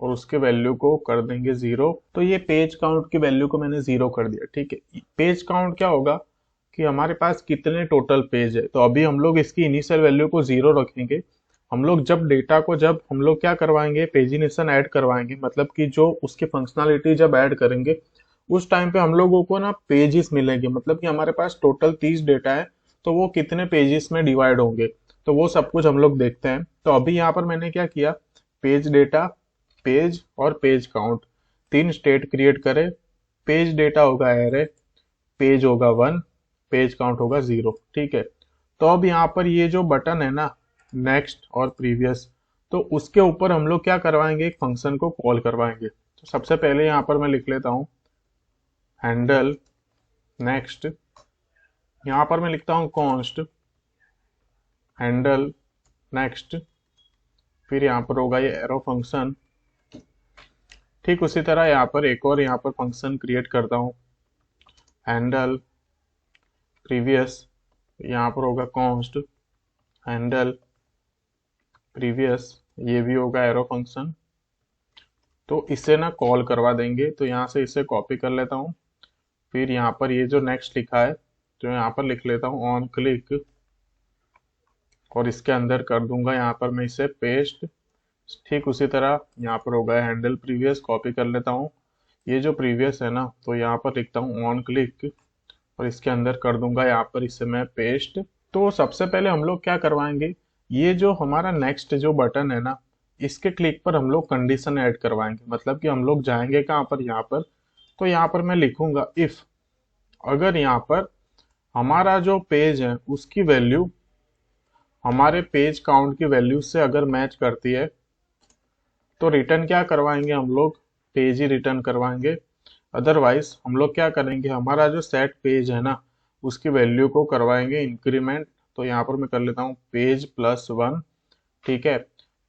Speaker 1: और उसके वैल्यू को कर देंगे 0। तो ये पेज काउंट की वैल्यू को मैंने 0 कर दिया, ठीक है। पेज काउंट क्या होगा कि हमारे पास कितने टोटल पेज है, तो अभी हम लोग इसकी इनिशियल वैल्यू को 0 रखेंगे। हम लोग जब डेटा को जब हम लोग क्या करवाएंगे, पेजिनेशन ऐड करवाएंगे, मतलब कि जो उसकी फंक्शनलिटी जब ऐड करेंगे उस टाइम पे हम लोगों को ना पेजेस मिलेंगे, मतलब कि हमारे पास टोटल 30 डेटा है तो वो कितने पेजेस में डिवाइड होंगे, तो वो सब कुछ हम लोग देखते हैं। तो अभी यहाँ पर मैंने क्या किया, पेज डेटा पेज और पेज काउंट 3 स्टेट क्रिएट करे। पेज डेटा होगा एरे, पेज होगा 1, पेज काउंट होगा 0, ठीक है। तो अब यहाँ पर ये जो बटन है ना नेक्स्ट और प्रीवियस, तो उसके ऊपर हम लोग क्या करवाएंगे, एक फंक्शन को कॉल करवाएंगे। तो सबसे पहले यहाँ पर मैं लिख लेता हूँ हैंडल नेक्स्ट, यहाँ पर मैं लिखता हूँ कॉन्स्ट हैंडल नेक्स्ट, फिर यहाँ पर होगा ये एरो फंक्शन। ठीक उसी तरह यहाँ पर एक और यहाँ पर फंक्शन क्रिएट करता हूँ हैंडल प्रीवियस, यहाँ पर होगा कॉन्स्ट हैंडल प्रीवियस, ये भी होगा एरो फंक्शन। तो इसे ना कॉल करवा देंगे, तो यहाँ से इसे कॉपी कर लेता हूँ। फिर यहाँ पर ये जो नेक्स्ट लिखा है तो यहाँ पर लिख लेता हूँ ऑन क्लिक, और इसके अंदर कर दूंगा यहाँ पर मैं इसे पेस्ट। ठीक उसी तरह यहाँ पर होगा हैंडल प्रीवियस, कॉपी कर लेता हूँ ये जो प्रीवियस है ना, तो यहाँ पर लिखता हूँ ऑन क्लिक और इसके अंदर कर दूंगा यहाँ पर इसे मैं पेस्ट। तो सबसे पहले हम लोग क्या करवाएंगे, ये जो हमारा नेक्स्ट जो बटन है ना इसके क्लिक पर हम लोग कंडीशन ऐड करवाएंगे, मतलब कि हम लोग जाएंगे कहाँ पर, यहाँ पर। तो यहाँ पर मैं लिखूंगा इफ अगर यहाँ पर हमारा जो पेज है उसकी वैल्यू हमारे पेज काउंट की वैल्यू से अगर मैच करती है तो रिटर्न क्या करवाएंगे हम लोग, पेज ही रिटर्न करवाएंगे। अदरवाइज हम लोग क्या करेंगे, हमारा जो सेट पेज है ना उसकी वैल्यू को करवाएंगे इंक्रीमेंट। तो यहाँ पर मैं कर लेता हूँ पेज +1, ठीक है।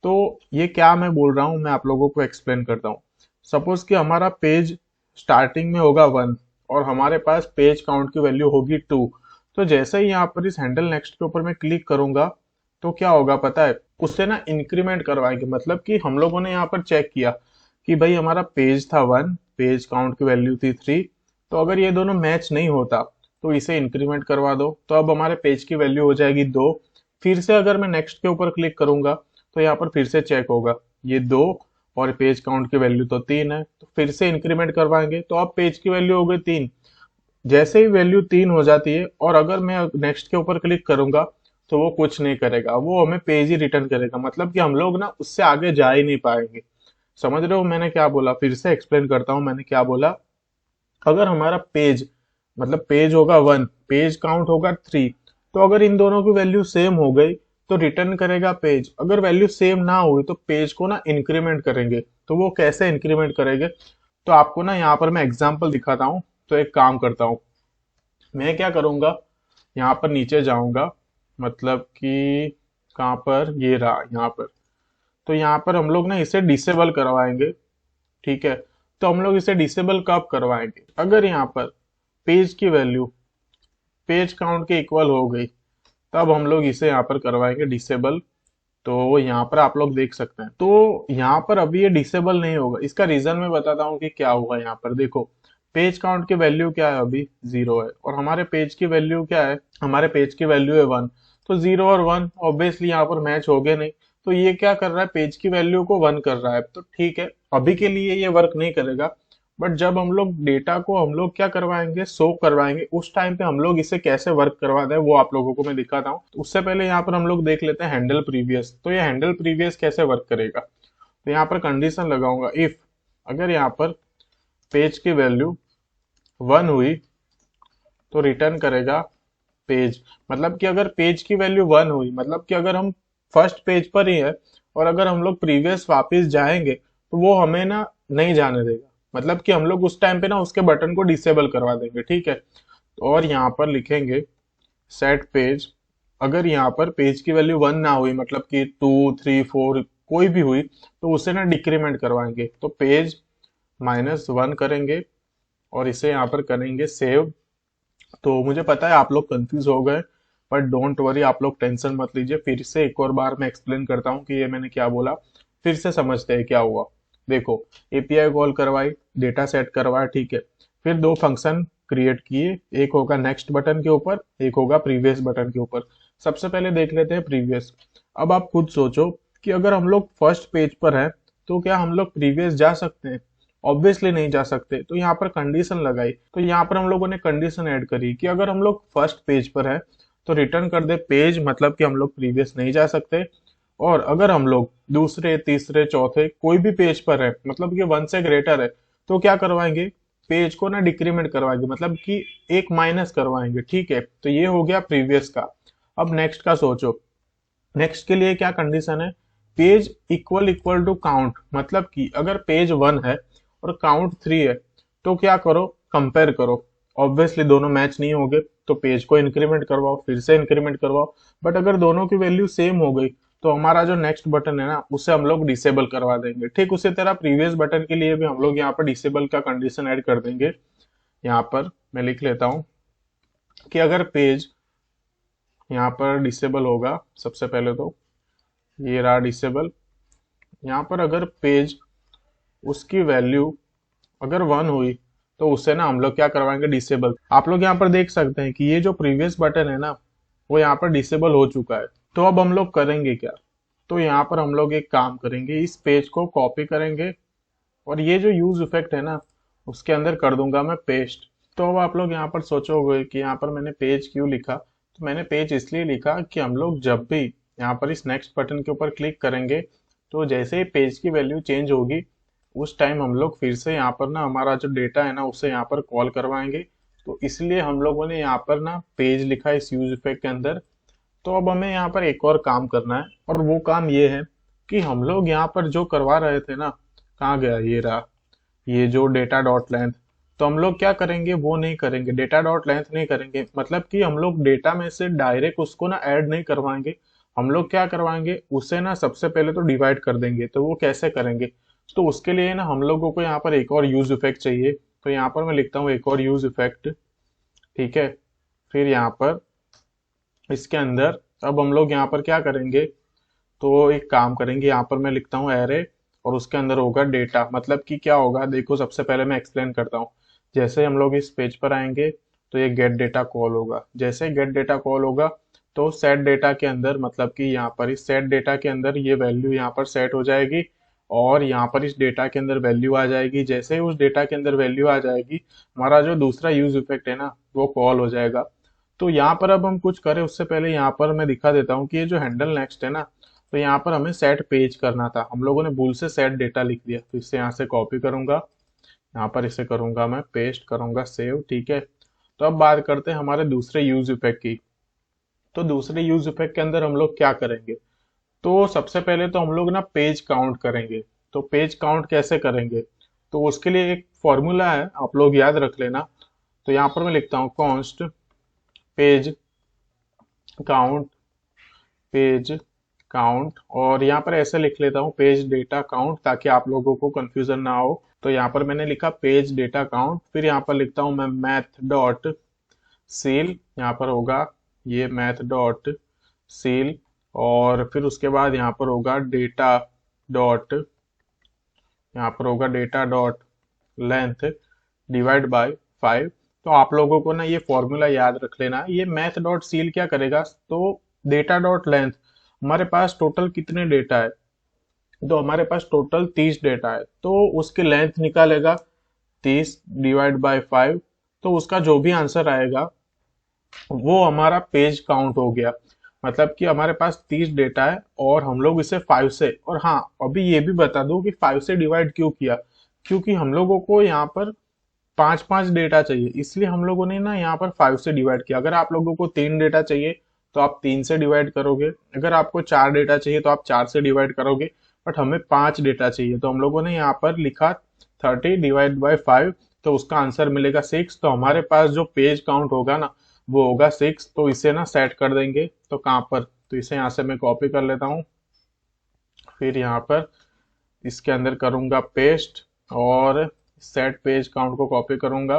Speaker 1: तो ये क्या मैं बोल रहा हूँ मैं आप लोगों को एक्सप्लेन करता हूँ। सपोज कि हमारा पेज स्टार्टिंग में होगा 1 और हमारे पास पेज काउंट की वैल्यू होगी 2। तो जैसे ही यहाँ पर इस हैंडल नेक्स्ट के ऊपर मैं क्लिक करूंगा तो क्या होगा पता है, उससे ना इंक्रीमेंट करवाएंगे, मतलब कि हम लोगों ने यहाँ पर चेक किया कि भाई हमारा पेज था 1, पेज काउंट की वैल्यू थी 3, तो अगर ये दोनों मैच नहीं होता तो इसे इंक्रीमेंट करवा दो, तो अब हमारे पेज की वैल्यू हो जाएगी 2। फिर से अगर मैं नेक्स्ट के ऊपर क्लिक करूंगा तो यहाँ पर फिर से चेक होगा ये 2 और पेज काउंट की वैल्यू तो 3 है, तो फिर से इंक्रीमेंट करवाएंगे तो अब पेज की वैल्यू हो गई 3। जैसे ही वैल्यू 3 हो जाती है और अगर मैं नेक्स्ट के ऊपर क्लिक करूंगा तो वो कुछ नहीं करेगा, वो हमें पेज ही रिटर्न करेगा, मतलब कि हम लोग ना उससे आगे जा ही नहीं पाएंगे। समझ रहे हो मैंने क्या बोला, फिर से एक्सप्लेन करता हूँ मैंने क्या बोला। अगर हमारा पेज मतलब पेज होगा 1, पेज काउंट होगा 3, तो अगर इन दोनों की वैल्यू सेम हो गई तो रिटर्न करेगा पेज। अगर वैल्यू सेम ना हुई तो पेज को ना इंक्रीमेंट करेंगे। तो वो कैसे इंक्रीमेंट करेंगे, तो आपको ना यहाँ पर मैं एग्जांपल दिखाता हूँ। तो एक काम करता हूँ, मैं क्या करूंगा, यहाँ पर नीचे जाऊंगा, मतलब कि कहाँ पर, ये रहा यहाँ पर। तो यहाँ पर हम लोग ना इसे डिसेबल करवाएंगे, ठीक है। तो हम लोग इसे डिसेबल कब करवाएंगे, अगर यहाँ पर पेज की वैल्यू पेज काउंट के इक्वल हो गई, तब हम लोग इसे यहाँ पर करवाएंगे डिसेबल। तो यहाँ पर आप लोग देख सकते हैं, तो यहाँ पर अभी ये डिसेबल नहीं होगा। इसका रीजन मैं बताता हूँ कि क्या होगा। यहाँ पर देखो, पेज काउंट की वैल्यू क्या है, अभी 0 है, और हमारे पेज की वैल्यू क्या है, हमारे पेज की वैल्यू है 1। तो 0 और 1 ऑब्वियसली यहाँ पर मैच हो गए नहीं। तो ये क्या कर रहा है, पेज की वैल्यू को 1 कर रहा है। तो ठीक है, अभी के लिए ये वर्क नहीं करेगा, बट जब हम लोग डेटा को हम लोग क्या करवाएंगे, शो करवाएंगे, उस टाइम पे हम लोग इसे कैसे वर्क करवा दें वो आप लोगों को मैं दिखाता हूँ। तो उससे पहले यहाँ पर हम लोग देख लेते हैं हैंडल प्रीवियस। तो ये हैंडल प्रीवियस कैसे वर्क करेगा, तो यहाँ पर कंडीशन लगाऊंगा, इफ अगर यहाँ पर पेज की वैल्यू 1 हुई तो रिटर्न करेगा पेज। मतलब कि अगर पेज की वैल्यू 1 हुई, मतलब कि अगर हम फर्स्ट पेज पर ही है और अगर हम लोग प्रीवियस वापस जाएंगे तो वो हमें ना नहीं जाने देगा। मतलब कि हम लोग उस टाइम पे ना उसके बटन को डिसेबल करवा देंगे, ठीक है। और यहाँ पर लिखेंगे सेट पेज। अगर यहाँ पर पेज की वैल्यू 1 ना हुई, मतलब कि 2 3 4 कोई भी हुई, तो उसे ना डिक्रीमेंट करवाएंगे। तो पेज -1 करेंगे और इसे यहाँ पर करेंगे सेव। तो मुझे पता है आप लोग कंफ्यूज हो गए, बट डोंट वरी, आप लोग टेंशन मत लीजिए। फिर से एक और बार मैं एक्सप्लेन करता हूँ कि ये मैंने क्या बोला, फिर से समझते हैं क्या हुआ। देखो, एपीआई कॉल करवाई, डेटा सेट करवाया, ठीक है। फिर दो फंक्शन क्रिएट किए, एक होगा नेक्स्ट बटन के ऊपर, एक होगा प्रीवियस बटन के ऊपर। सबसे पहले देख लेते हैं प्रीवियस। अब आप खुद सोचो कि अगर हम लोग फर्स्ट पेज पर हैं तो क्या हम लोग प्रीवियस जा सकते हैं? ऑब्वियसली नहीं जा सकते। तो यहाँ पर कंडीशन लगाई, तो यहाँ पर हम लोगों ने कंडीशन ऐड करी कि अगर हम लोग फर्स्ट पेज पर है तो रिटर्न कर दे पेज, मतलब कि हम लोग प्रीवियस नहीं जा सकते। और अगर हम लोग दूसरे तीसरे चौथे कोई भी पेज पर है, मतलब कि 1 से ग्रेटर है, तो क्या करवाएंगे, पेज को ना डिक्रीमेंट करवाएंगे, मतलब कि एक माइनस करवाएंगे, ठीक है। तो ये हो गया प्रीवियस का। अब नेक्स्ट का सोचो, नेक्स्ट के लिए क्या कंडीशन है, page equal equal to count. मतलब कि अगर पेज 1 है और काउंट 3 है, तो क्या करो, कंपेयर करो। ऑब्वियसली दोनों मैच नहीं होंगे, तो पेज को इंक्रीमेंट करवाओ, फिर से इंक्रीमेंट करवाओ। बट अगर दोनों की वैल्यू सेम हो गई, तो हमारा जो नेक्स्ट बटन है ना, उसे हम लोग डिसेबल करवा देंगे। ठीक उसी तरह प्रीवियस बटन के लिए भी हम लोग यहाँ पर डिसेबल का कंडीशन ऐड कर देंगे। यहाँ पर मैं लिख लेता हूँ कि अगर पेज यहाँ पर डिसेबल होगा, सबसे पहले तो ये रहा डिसेबल। यहाँ पर अगर पेज उसकी वैल्यू अगर 1 हुई, तो उससे ना हम लोग क्या करवाएंगे, डिसेबल। आप लोग यहाँ पर देख सकते हैं कि ये जो प्रीवियस बटन है ना, वो यहाँ पर डिसेबल हो चुका है। तो अब हम लोग करेंगे क्या, तो यहाँ पर हम लोग एक काम करेंगे, इस पेज को कॉपी करेंगे और ये जो यूज इफेक्ट है ना, उसके अंदर कर दूंगा मैं पेस्ट। तो अब आप लोग यहाँ पर सोचोगे कि यहाँ पर मैंने पेज क्यों लिखा, तो मैंने पेज इसलिए लिखा कि हम लोग जब भी यहाँ पर इस नेक्स्ट बटन के ऊपर क्लिक करेंगे, तो जैसे ही पेज की वैल्यू चेंज होगी, उस टाइम हम लोग फिर से यहाँ पर ना हमारा जो डेटा है ना, उसे यहाँ पर कॉल करवाएंगे। तो इसलिए हम लोगों ने यहाँ पर ना पेज लिखा इस यूज इफेक्ट के अंदर। तो अब हमें यहाँ पर एक और काम करना है, और वो काम ये है कि हम लोग यहाँ पर जो करवा रहे थे ना, कहाँ गया, ये रहा, ये जो डेटा डॉट लेंथ। तो हम लोग क्या करेंगे, वो नहीं करेंगे, डेटा डॉट लेंथ नहीं करेंगे। मतलब कि हम लोग डेटा में से डायरेक्ट उसको ना ऐड नहीं करवाएंगे। हम लोग क्या करवाएंगे, उसे ना सबसे पहले तो डिवाइड कर देंगे। तो वो कैसे करेंगे, तो उसके लिए ना हम लोगों को यहाँ पर एक और यूज इफेक्ट चाहिए। तो यहाँ पर मैं लिखता हूँ एक और यूज इफेक्ट, ठीक है। फिर यहाँ पर इसके अंदर अब हम लोग यहाँ पर क्या करेंगे, तो एक काम करेंगे, यहाँ पर मैं लिखता हूँ एरे, और उसके अंदर होगा डेटा। मतलब कि क्या होगा, देखो सबसे पहले मैं एक्सप्लेन करता हूँ। जैसे हम लोग इस पेज पर आएंगे, तो ये गेट डेटा कॉल होगा। जैसे गेट डेटा कॉल होगा, तो सेट डेटा के अंदर, मतलब कि यहाँ पर इस सेट डेटा के अंदर ये वैल्यू यहाँ पर सेट हो जाएगी, और यहाँ पर इस डेटा के अंदर वैल्यू आ जाएगी। जैसे ही उस डेटा के अंदर वैल्यू आ जाएगी, हमारा जो दूसरा यूज इफेक्ट है ना, वो कॉल हो जाएगा। तो यहाँ पर अब हम कुछ करें उससे पहले यहाँ पर मैं दिखा देता हूँ कि ये जो हैंडल नेक्स्ट है ना, तो यहाँ पर हमें सेट पेज करना था, हम लोगों ने भूल से सेट डेटा लिख दिया। तो इसे यहाँ से कॉपी करूंगा, यहाँ पर इसे करूंगा मैं पेस्ट, करूंगा सेव, ठीक है। तो अब बात करते हैं हमारे दूसरे यूज इफेक्ट की। तो दूसरे यूज इफेक्ट के अंदर हम लोग क्या करेंगे, तो सबसे पहले तो हम लोग ना पेज काउंट करेंगे। तो पेज काउंट कैसे करेंगे, तो उसके लिए एक फॉर्मूला है, आप लोग याद रख लेना। तो यहाँ पर मैं लिखता हूँ const page count page count, और यहाँ पर ऐसे लिख लेता हूँ पेज डेटा काउंट, ताकि आप लोगों को कंफ्यूजन ना हो। तो यहाँ पर मैंने लिखा पेज डेटा काउंट, फिर यहाँ पर लिखता हूँ मैं मैथ डॉट सील, यहाँ पर होगा ये मैथ डॉट सील, और फिर उसके बाद यहाँ पर होगा डेटा डॉट, यहाँ पर होगा data dot length divide by 5। तो आप लोगों को ना ये फॉर्मूला याद रख लेना। ये मैथ डॉट सील क्या करेगा, तो डेटा डॉट लेंथ, हमारे पास टोटल कितने डेटा है, तो हमारे पास टोटल 30 डेटा है, तो उसकी लेंथ निकालेगा 30 डिवाइड बाय 5। तो उसका जो भी आंसर आएगा वो हमारा पेज काउंट हो गया। मतलब कि हमारे पास 30 डेटा है और हम लोग इसे 5 से, और हाँ अभी ये भी बता दूं कि 5 से डिवाइड क्यों किया, क्योंकि हम लोगों को यहाँ पर 5 5 डेटा चाहिए, इसलिए हम लोगों ने ना यहाँ पर 5 से डिवाइड किया। अगर आप लोगों को 3 डेटा चाहिए तो आप 3 से डिवाइड करोगे, अगर आपको 4 डेटा चाहिए तो आप 4 से डिवाइड करोगे, बट हमें 5 डेटा चाहिए तो हम लोगों ने यहाँ पर लिखा 30 डिवाइड बाय 5, तो उसका आंसर मिलेगा 6। तो हमारे पास जो पेज काउंट होगा ना वो होगा 6। तो इसे ना सेट कर देंगे, तो कहाँ पर, तो इसे यहाँ से मैं कॉपी कर लेता हूँ, फिर यहाँ पर इसके अंदर करूंगा पेस्ट, और सेट पेज काउंट को कॉपी करूंगा,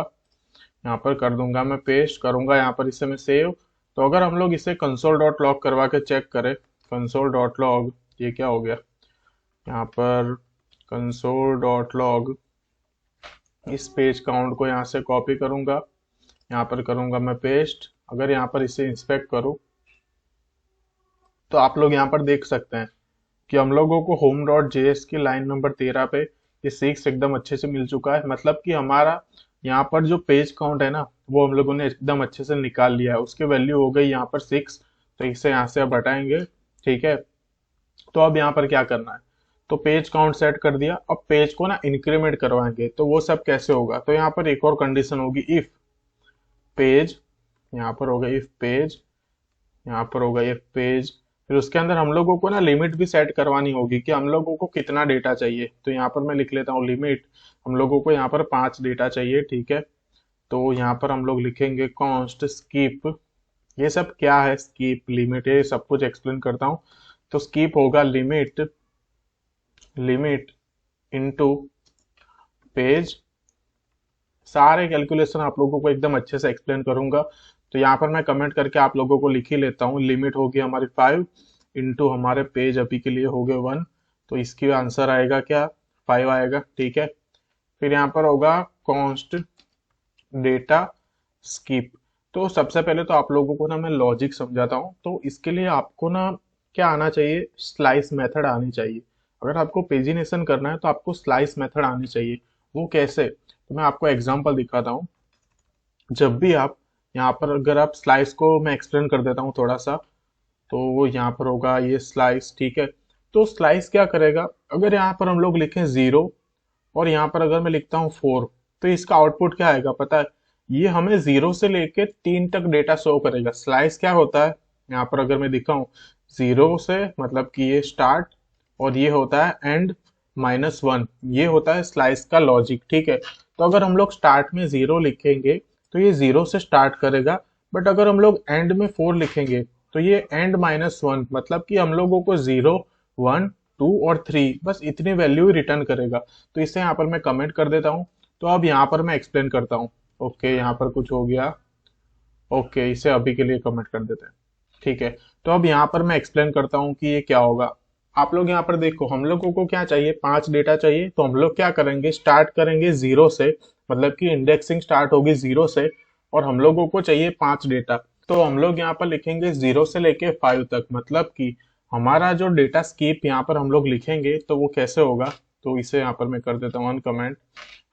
Speaker 1: यहाँ पर कर दूंगा मैं पेस्ट, करूंगा यहाँ पर इसे मैं सेव। तो अगर हम लोग इसे कंसोल डॉट लॉग करवा के चेक करें, कंसोल डॉट लॉग, ये क्या हो गया, यहाँ पर कंसोल डॉट लॉग, इस पेज काउंट को यहाँ से कॉपी करूंगा, यहाँ पर करूंगा मैं पेस्ट। अगर यहाँ पर इसे इंस्पेक्ट करूँ तो आप लोग यहाँ पर देख सकते हैं कि हम लोगों को होम डॉट जेएस की लाइन नंबर 13 पे ये 6 एकदम अच्छे से मिल चुका है। मतलब कि हमारा यहाँ पर जो पेज काउंट है ना वो हम लोगों ने एकदम अच्छे से निकाल लिया है, उसकी वैल्यू हो गई यहाँ पर 6। तो इसे यहाँ से अब हटाएंगे, ठीक है। तो अब यहाँ पर क्या करना है, तो पेज काउंट सेट कर दिया, अब पेज को ना इंक्रीमेंट करवाएंगे। तो वो सब कैसे होगा, तो यहाँ पर एक और कंडीशन होगी, इफ पेज, यहाँ पर होगा इफ पेज, यहाँ पर होगा इफ पेज, फिर उसके अंदर हम लोगों को ना लिमिट भी सेट करवानी होगी कि हम लोगों को कितना डेटा चाहिए। तो यहाँ पर मैं लिख लेता हूँ लिमिट, हम लोगों को यहाँ पर 5 डेटा चाहिए, ठीक है। तो यहाँ पर हम लोग लिखेंगे कॉन्स्ट स्कीप, ये सब क्या है, स्कीप लिमिट, ये सब कुछ एक्सप्लेन करता हूँ। तो स्कीप होगा लिमिट, लिमिट इनटू पेज, सारे कैलकुलेशन आप लोगों को एकदम अच्छे से एक्सप्लेन करूंगा। तो यहाँ पर मैं कमेंट करके आप लोगों को लिख ही लेता हूँ, लिमिट होगी हमारी 5 इंटू हमारे पेज अभी के लिए हो गए 1, तो इसकी आंसर आएगा क्या, 5 आएगा, ठीक है। फिर यहाँ पर होगा कॉन्स्ट डेटा स्कीप। तो सबसे पहले तो आप लोगों को ना मैं लॉजिक समझाता हूँ। तो इसके लिए आपको ना क्या आना चाहिए, स्लाइस मेथड आनी चाहिए। अगर आपको पेजिनेशन करना है तो आपको स्लाइस मेथड आनी चाहिए। वो कैसे, तो मैं आपको एग्जांपल दिखाता हूँ। जब भी आप यहाँ पर, अगर आप स्लाइस को मैं एक्सप्लेन कर देता हूँ थोड़ा सा, तो वो यहाँ पर होगा ये स्लाइस, ठीक है। तो स्लाइस क्या करेगा, अगर यहाँ पर हम लोग लिखें 0 और यहाँ पर अगर मैं लिखता हूँ 4, तो इसका आउटपुट क्या आएगा पता है, ये हमें 0 से लेके 3 तक डेटा शो करेगा। स्लाइस क्या होता है, यहाँ पर अगर मैं दिखाऊं, 0 से मतलब कि ये स्टार्ट, और ये होता है एंड -1, ये होता है स्लाइस का लॉजिक, ठीक है। तो अगर हम लोग स्टार्ट में 0 लिखेंगे तो ये 0 से स्टार्ट करेगा, बट अगर हम लोग एंड में 4 लिखेंगे तो ये एंड -1, मतलब कि हम लोगों को 0 1 2 और 3 बस इतनी वैल्यू ही रिटर्न करेगा। तो इसे यहाँ पर मैं कमेंट कर देता हूँ। तो अब यहाँ पर मैं एक्सप्लेन करता हूँ। ओके, यहाँ पर कुछ हो गया, ओके इसे अभी के लिए कमेंट कर देते हैं, ठीक है। तो अब यहाँ पर मैं एक्सप्लेन करता हूँ कि ये क्या होगा। आप लोग यहाँ पर देखो, हम लोगों को क्या चाहिए, 5 डेटा चाहिए। तो हम लोग क्या करेंगे, स्टार्ट करेंगे 0 से, मतलब कि इंडेक्सिंग स्टार्ट होगी 0 से, और हम लोगों को चाहिए 5 डेटा। तो हम लोग यहाँ पर लिखेंगे 0 से लेके 5 तक, मतलब कि हमारा जो डेटा स्कीप यहाँ पर हम लोग लिखेंगे तो वो कैसे होगा। तो इसे यहाँ पर मैं कर देता हूँ अनकमेंट,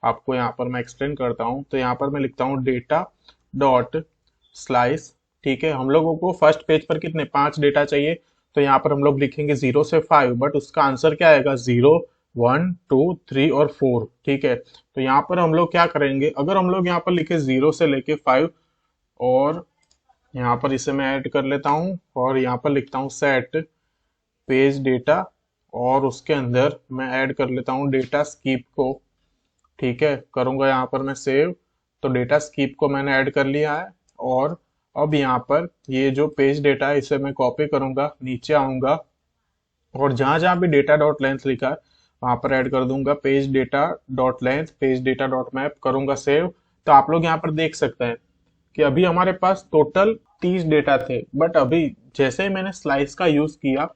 Speaker 1: आपको यहाँ पर मैं एक्सप्लेन करता हूँ। तो यहाँ पर मैं लिखता हूँ डेटा डॉट स्लाइस, ठीक है। हम लोगों को फर्स्ट पेज पर कितने 5 डेटा चाहिए, तो यहाँ पर हम लोग लिखेंगे 0 से 5, बट उसका आंसर क्या आएगा, 0 1 2 3 और 4, ठीक है। तो यहाँ पर हम लोग क्या करेंगे, अगर हम लोग यहाँ पर लिखे 0 से लेके 5, और यहाँ पर इसे मैं ऐड कर लेता हूँ, और यहाँ पर लिखता हूँ सेट पेज डेटा, और उसके अंदर मैं ऐड कर लेता हूँ डेटा स्कीप को, ठीक है। करूंगा यहाँ पर मैं सेव। तो डेटा स्कीप को मैंने ऐड कर लिया है, और अब यहाँ पर ये जो पेज डेटा है इसे मैं कॉपी करूंगा, नीचे आऊंगा और जहां जहां भी डेटा डॉट लेंथ लिखा है वहां पर ऐड कर दूंगा page data dot length, page data dot map, करूंगा सेव। तो आप लोग यहाँ पर देख सकते हैं कि अभी हमारे पास टोटल 30 डेटा थे, बट अभी जैसे ही मैंने स्लाइस का यूज किया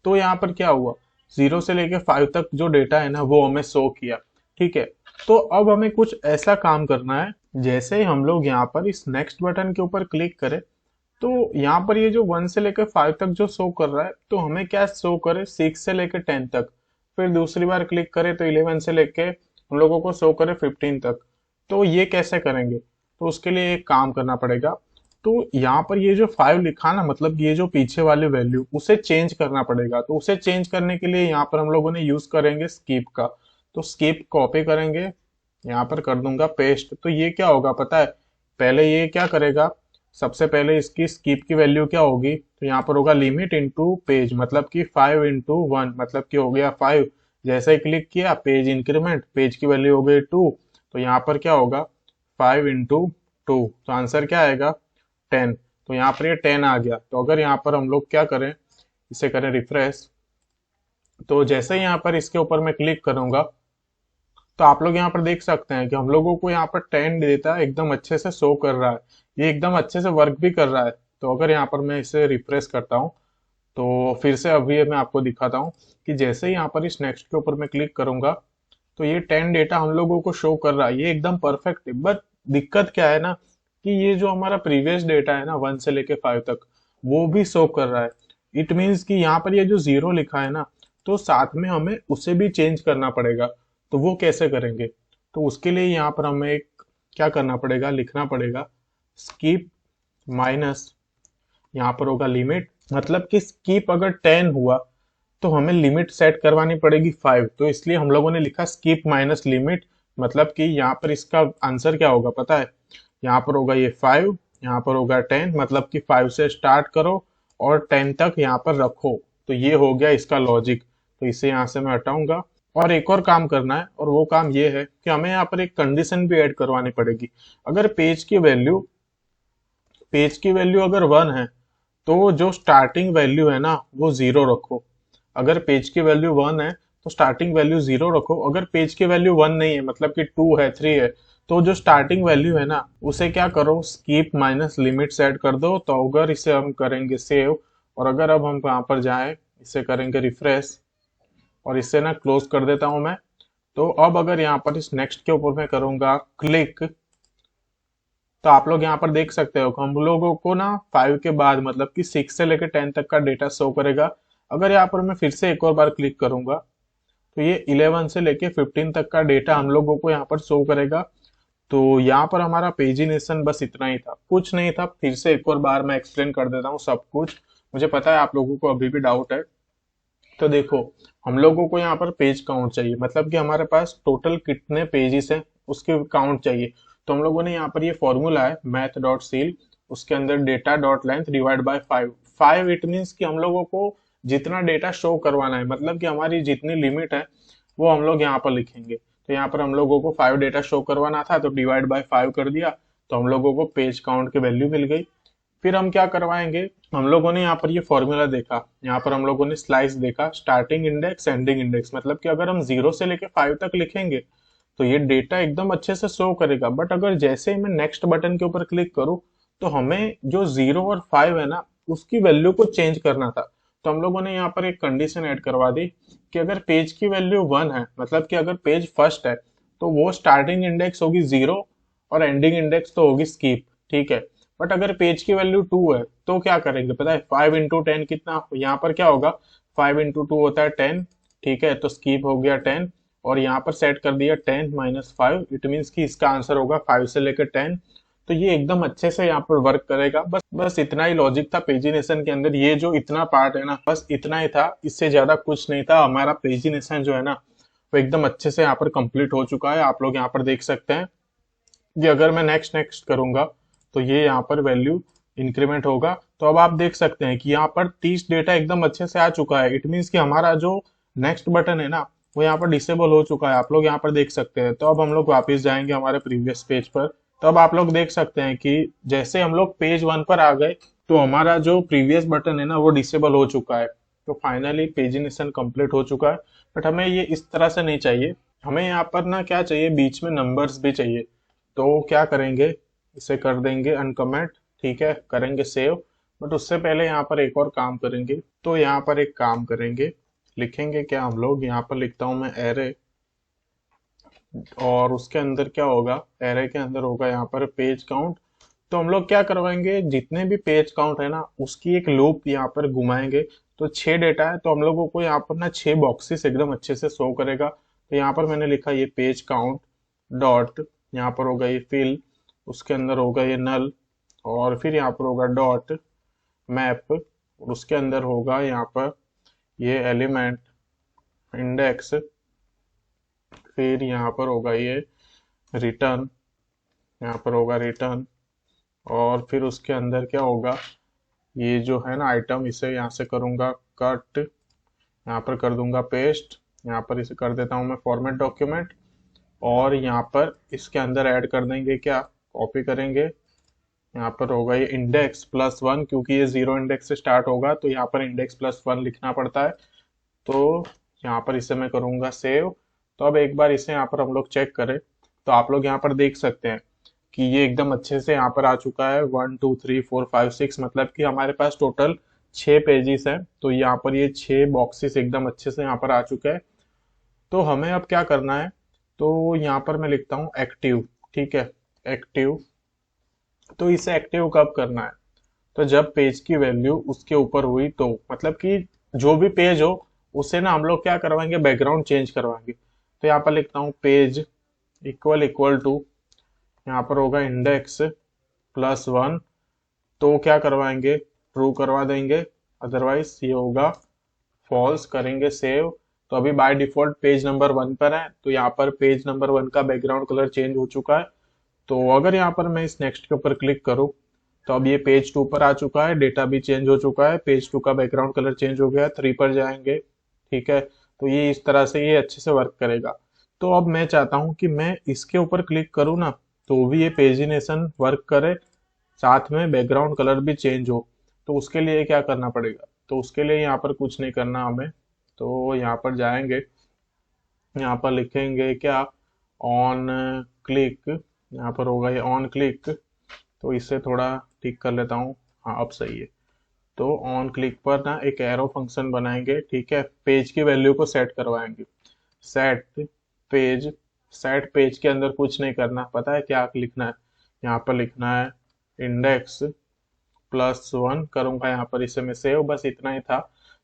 Speaker 1: तो यहाँ पर क्या हुआ, 0 से लेके 5 तक जो डेटा है ना वो हमें शो किया। ठीक है, तो अब हमें कुछ ऐसा काम करना है, जैसे ही हम लोग यहाँ पर इस नेक्स्ट बटन के ऊपर क्लिक करें तो यहाँ पर ये जो 1 से लेकर 5 तक जो शो कर रहा है तो हमें क्या शो करे, 6 से लेकर 10 तक। फिर दूसरी बार क्लिक करें तो 11 से लेके हम लोगों को शो करे 15 तक। तो ये कैसे करेंगे, तो उसके लिए एक काम करना पड़ेगा। तो यहाँ पर ये जो 5 लिखा ना, मतलब ये जो पीछे वाले वैल्यू उसे चेंज करना पड़ेगा। तो उसे चेंज करने के लिए यहाँ पर हम लोगों ने यूज करेंगे स्कीप का। तो स्कीप कॉपी करेंगे, यहाँ पर कर दूंगा पेस्ट। तो ये क्या होगा पता है, पहले ये क्या करेगा, सबसे पहले इसकी स्कीप की वैल्यू क्या होगी, तो यहाँ पर होगा लिमिट इनटू पेज, मतलब कि 5 इंटू 1, मतलब कि हो गया 5। जैसे ही क्लिक किया पेज इंक्रीमेंट, पेज की वैल्यू हो गई 2, तो यहाँ पर क्या होगा 5 इंटू 2, तो आंसर क्या आएगा 10। तो यहाँ पर ये 10 आ गया। तो अगर यहाँ पर हम लोग क्या करें, इसे करें रिफ्रेश, तो जैसे ही यहाँ पर इसके ऊपर मैं क्लिक करूंगा तो आप लोग यहाँ पर देख सकते हैं कि हम लोगों को यहाँ पर 10 डेटा एकदम अच्छे से शो कर रहा है, ये एकदम अच्छे से वर्क भी कर रहा है। तो अगर यहाँ पर मैं इसे रिफ्रेश करता हूँ तो फिर से अभी मैं आपको दिखाता हूँ कि जैसे ही यहाँ पर इस नेक्स्ट के ऊपर मैं क्लिक करूंगा तो ये 10 डेटा हम लोगों को शो कर रहा है, ये एकदम परफेक्ट है। बट दिक्कत क्या है ना कि ये जो हमारा प्रीवियस डेटा है ना 1 से लेके 5 तक वो भी शो कर रहा है। इट मीन्स कि यहाँ पर ये जो 0 लिखा है ना, तो साथ में हमें उसे भी चेंज करना पड़ेगा। तो वो कैसे करेंगे, तो उसके लिए यहाँ पर हमें एक क्या करना पड़ेगा, लिखना पड़ेगा स्कीप माइनस, यहाँ पर होगा लिमिट, मतलब कि स्कीप अगर 10 हुआ तो हमें लिमिट सेट करवानी पड़ेगी 5। तो इसलिए हम लोगों ने लिखा स्कीप माइनस लिमिट, मतलब कि यहाँ पर इसका आंसर क्या होगा पता है, यहाँ पर होगा ये 5, यहाँ पर होगा 10, मतलब कि 5 से स्टार्ट करो और 10 तक यहाँ पर रखो। तो ये हो गया इसका लॉजिक। तो इसे यहाँ से मैं हटाऊंगा और एक और काम करना है, और वो काम ये है कि हमें यहाँ पर एक कंडीशन भी ऐड करवानी पड़ेगी। अगर पेज की वैल्यू अगर 1 है तो जो स्टार्टिंग वैल्यू है ना वो 0 रखो। अगर पेज की वैल्यू 1 है तो स्टार्टिंग वैल्यू 0 रखो। अगर पेज की वैल्यू 1 नहीं है, मतलब कि 2 है, 3 है, तो जो स्टार्टिंग वैल्यू है ना उसे क्या करो, स्कीप माइनस लिमिट सेट कर दो। तो अगर इसे हम करेंगे सेव, और अगर अब हम यहाँ पर जाएं, इसे करेंगे रिफ्रेश और इसे ना क्लोज कर देता हूं मैं। तो अब अगर यहाँ पर इस नेक्स्ट के ऊपर मैं करूंगा क्लिक, तो आप लोग यहाँ पर देख सकते हो हम लोगों को ना 5 के बाद, मतलब कि 6 से लेकर 10 तक का डेटा शो करेगा। अगर यहाँ पर मैं फिर से एक और बार क्लिक करूंगा तो ये 11 से लेके 15 तक का डेटा हम लोगों को यहाँ पर शो करेगा। तो यहाँ पर हमारा पेजिनेशन बस इतना ही था, कुछ नहीं था। फिर से एक और बार मैं एक्सप्लेन कर देता हूँ सब कुछ, मुझे पता है आप लोगों को अभी भी डाउट है। तो देखो, हम लोगों को यहाँ पर पेज काउंट चाहिए, मतलब कि हमारे पास टोटल कितने पेजेस हैं उसके काउंट चाहिए। तो हम लोगों ने यहाँ पर ये फॉर्मूला है मैथ डॉट सील, उसके अंदर data dot length divide by 5। 5 it means कि हम लोगों को जितना डेटा शो करवाना है, मतलब कि हमारी जितनी लिमिट है वो हम लोग यहाँ पर लिखेंगे। तो यहाँ पर हम लोगों को 5 डेटा शो करवाना था तो डिवाइड बाय 5 कर दिया, तो हम लोगों को पेज काउंट की वैल्यू मिल गई। फिर हम क्या करवाएंगे, हम लोगों ने यहाँ पर ये फॉर्मूला देखा, यहाँ पर हम लोगों ने स्लाइस देखा, स्टार्टिंग इंडेक्स एंडिंग इंडेक्स, मतलब कि अगर हम 0 से लेके 5 तक लिखेंगे तो ये डेटा एकदम अच्छे से शो करेगा। बट अगर जैसे ही मैं नेक्स्ट बटन के ऊपर क्लिक करूँ तो हमें जो 0 और 5 है ना उसकी वैल्यू को चेंज करना था। तो हम लोगों ने यहाँ पर एक कंडीशन ऐड करवा दी कि अगर पेज की वैल्यू 1 है, मतलब कि अगर पेज फर्स्ट है तो वो स्टार्टिंग इंडेक्स होगी 0 और एंडिंग इंडेक्स तो होगी स्कीप। ठीक है, बट अगर पेज की वैल्यू 2 है तो क्या करेंगे पता है, 5 इंटू 10 कितना, यहाँ पर क्या होगा 5 इंटू 2 होता है 10। ठीक है, तो स्कीप हो गया 10 और यहाँ पर सेट कर दिया 10 माइनस 5, इट मीन्स कि इसका आंसर होगा 5 से लेकर 10। तो ये एकदम अच्छे से यहाँ पर वर्क करेगा। बस बस इतना ही लॉजिक था पेजिनेशन के अंदर, ये जो इतना पार्ट है ना बस इतना ही था, इससे ज्यादा कुछ नहीं था। हमारा पेजिनेशन जो है ना वो एकदम अच्छे से यहाँ पर कंप्लीट हो चुका है। आप लोग यहाँ पर देख सकते हैं कि अगर मैं नेक्स्ट नेक्स्ट करूंगा तो ये यहाँ पर वैल्यू इंक्रीमेंट होगा। तो अब आप देख सकते हैं कि यहाँ पर 30 डेटा एकदम अच्छे से आ चुका है। इट मीन्स कि हमारा जो नेक्स्ट बटन है ना वो यहाँ पर डिसेबल हो चुका है, आप लोग यहाँ पर देख सकते हैं। तो अब हम लोग वापस जाएंगे हमारे प्रीवियस पेज पर, तो अब आप लोग देख सकते हैं कि जैसे हम लोग पेज 1 पर आ गए तो हमारा जो प्रीवियस बटन है ना वो डिसेबल हो चुका है। तो फाइनली पेजिनेशन कंप्लीट हो चुका है। बट हमें ये इस तरह से नहीं चाहिए, हमें यहाँ पर ना क्या चाहिए, बीच में नंबर्स भी चाहिए। तो क्या करेंगे, इसे कर देंगे अनकमेंट, ठीक है, करेंगे सेव। बट उससे पहले यहाँ पर एक और काम करेंगे। तो यहाँ पर एक काम करेंगे, लिखेंगे क्या हम लोग, यहाँ पर लिखता हूँ मैं एरे, और उसके अंदर क्या होगा, एरे के अंदर होगा यहाँ पर पेज काउंट। तो हम लोग क्या करवाएंगे, जितने भी पेज काउंट है ना उसकी एक लूप यहाँ पर घुमाएंगे। तो 6 डेटा है तो हम लोगों को यहाँ पर ना 6 बॉक्सेस एकदम अच्छे से शो करेगा। तो यहाँ पर मैंने लिखा ये पेज काउंट डॉट, यहाँ पर होगा ये फिल, उसके अंदर होगा ये नल, और फिर यहाँ पर होगा डॉट मैप, और उसके अंदर होगा यहाँ पर ये एलिमेंट इंडेक्स, फिर यहाँ पर होगा ये रिटर्न, यहाँ पर होगा रिटर्न, और फिर उसके अंदर क्या होगा, ये जो है ना आइटम, इसे यहाँ से करूँगा कट, यहाँ पर कर दूंगा पेस्ट, यहाँ पर इसे कर देता हूँ मैं फॉर्मेट डॉक्यूमेंट, और यहाँ पर इसके अंदर ऐड कर देंगे क्या, कॉपी करेंगे, यहाँ पर होगा ये इंडेक्स प्लस 1, क्योंकि ये 0 इंडेक्स से स्टार्ट होगा तो यहाँ पर इंडेक्स प्लस 1 लिखना पड़ता है। तो यहाँ पर इसे मैं करूँगा सेव। तो अब एक बार इसे यहाँ पर हम लोग चेक करें तो आप लोग यहाँ पर देख सकते हैं कि ये एकदम अच्छे से यहाँ पर आ चुका है, 1 2 3 4 5 6, मतलब कि हमारे पास टोटल 6 पेजेस हैं। तो यहाँ पर ये 6 बॉक्सेस एकदम अच्छे से यहाँ पर आ चुके हैं। तो हमें अब क्या करना है, तो यहाँ पर मैं लिखता हूँ एक्टिव, ठीक है, एक्टिव। तो इसे एक्टिव कब करना है, तो जब पेज की वैल्यू उसके ऊपर हुई, तो मतलब कि जो भी पेज हो उसे ना हम लोग क्या करवाएंगे, बैकग्राउंड चेंज करवाएंगे। तो यहाँ पर लिखता हूँ पेज इक्वल इक्वल टू, यहाँ पर होगा इंडेक्स प्लस 1, तो क्या करवाएंगे, ट्रू करवा देंगे, अदरवाइज ये होगा फॉल्स, करेंगे सेव। तो अभी बाय डिफॉल्ट पेज नंबर 1 पर है, तो यहाँ पर पेज नंबर 1 का बैकग्राउंड कलर चेंज हो चुका है। तो अगर यहाँ पर मैं इस नेक्स्ट के ऊपर क्लिक करूँ तो अब ये पेज 2 पर आ चुका है, डेटा भी चेंज हो चुका है, पेज 2 का बैकग्राउंड कलर चेंज हो गया, 3 पर जाएंगे, ठीक है। तो ये इस तरह से ये अच्छे से वर्क करेगा। तो अब मैं चाहता हूँ कि मैं इसके ऊपर क्लिक करूँ ना तो भी ये पेजिनेशन वर्क करे, साथ में बैकग्राउंड कलर भी चेंज हो। तो उसके लिए क्या करना पड़ेगा, तो उसके लिए यहाँ पर कुछ नहीं करना हमें। तो यहाँ पर जाएंगे, यहाँ पर लिखेंगे क्या, ऑन क्लिक, यहाँ पर होगा ये ऑन क्लिक। तो इससे थोड़ा ठीक कर लेता हूँ, हाँ अब सही है। तो ऑन क्लिक पर ना एक एरो फंक्शन बनाएंगे, ठीक है, पेज की वैल्यू को सेट करवाएंगे। सेट पेज, सेट पेज के अंदर कुछ नहीं करना, पता है क्या लिखना है, यहाँ पर लिखना है इंडेक्स प्लस 1, करूंगा यहाँ पर इसे मैं सेव, बस इतना ही था।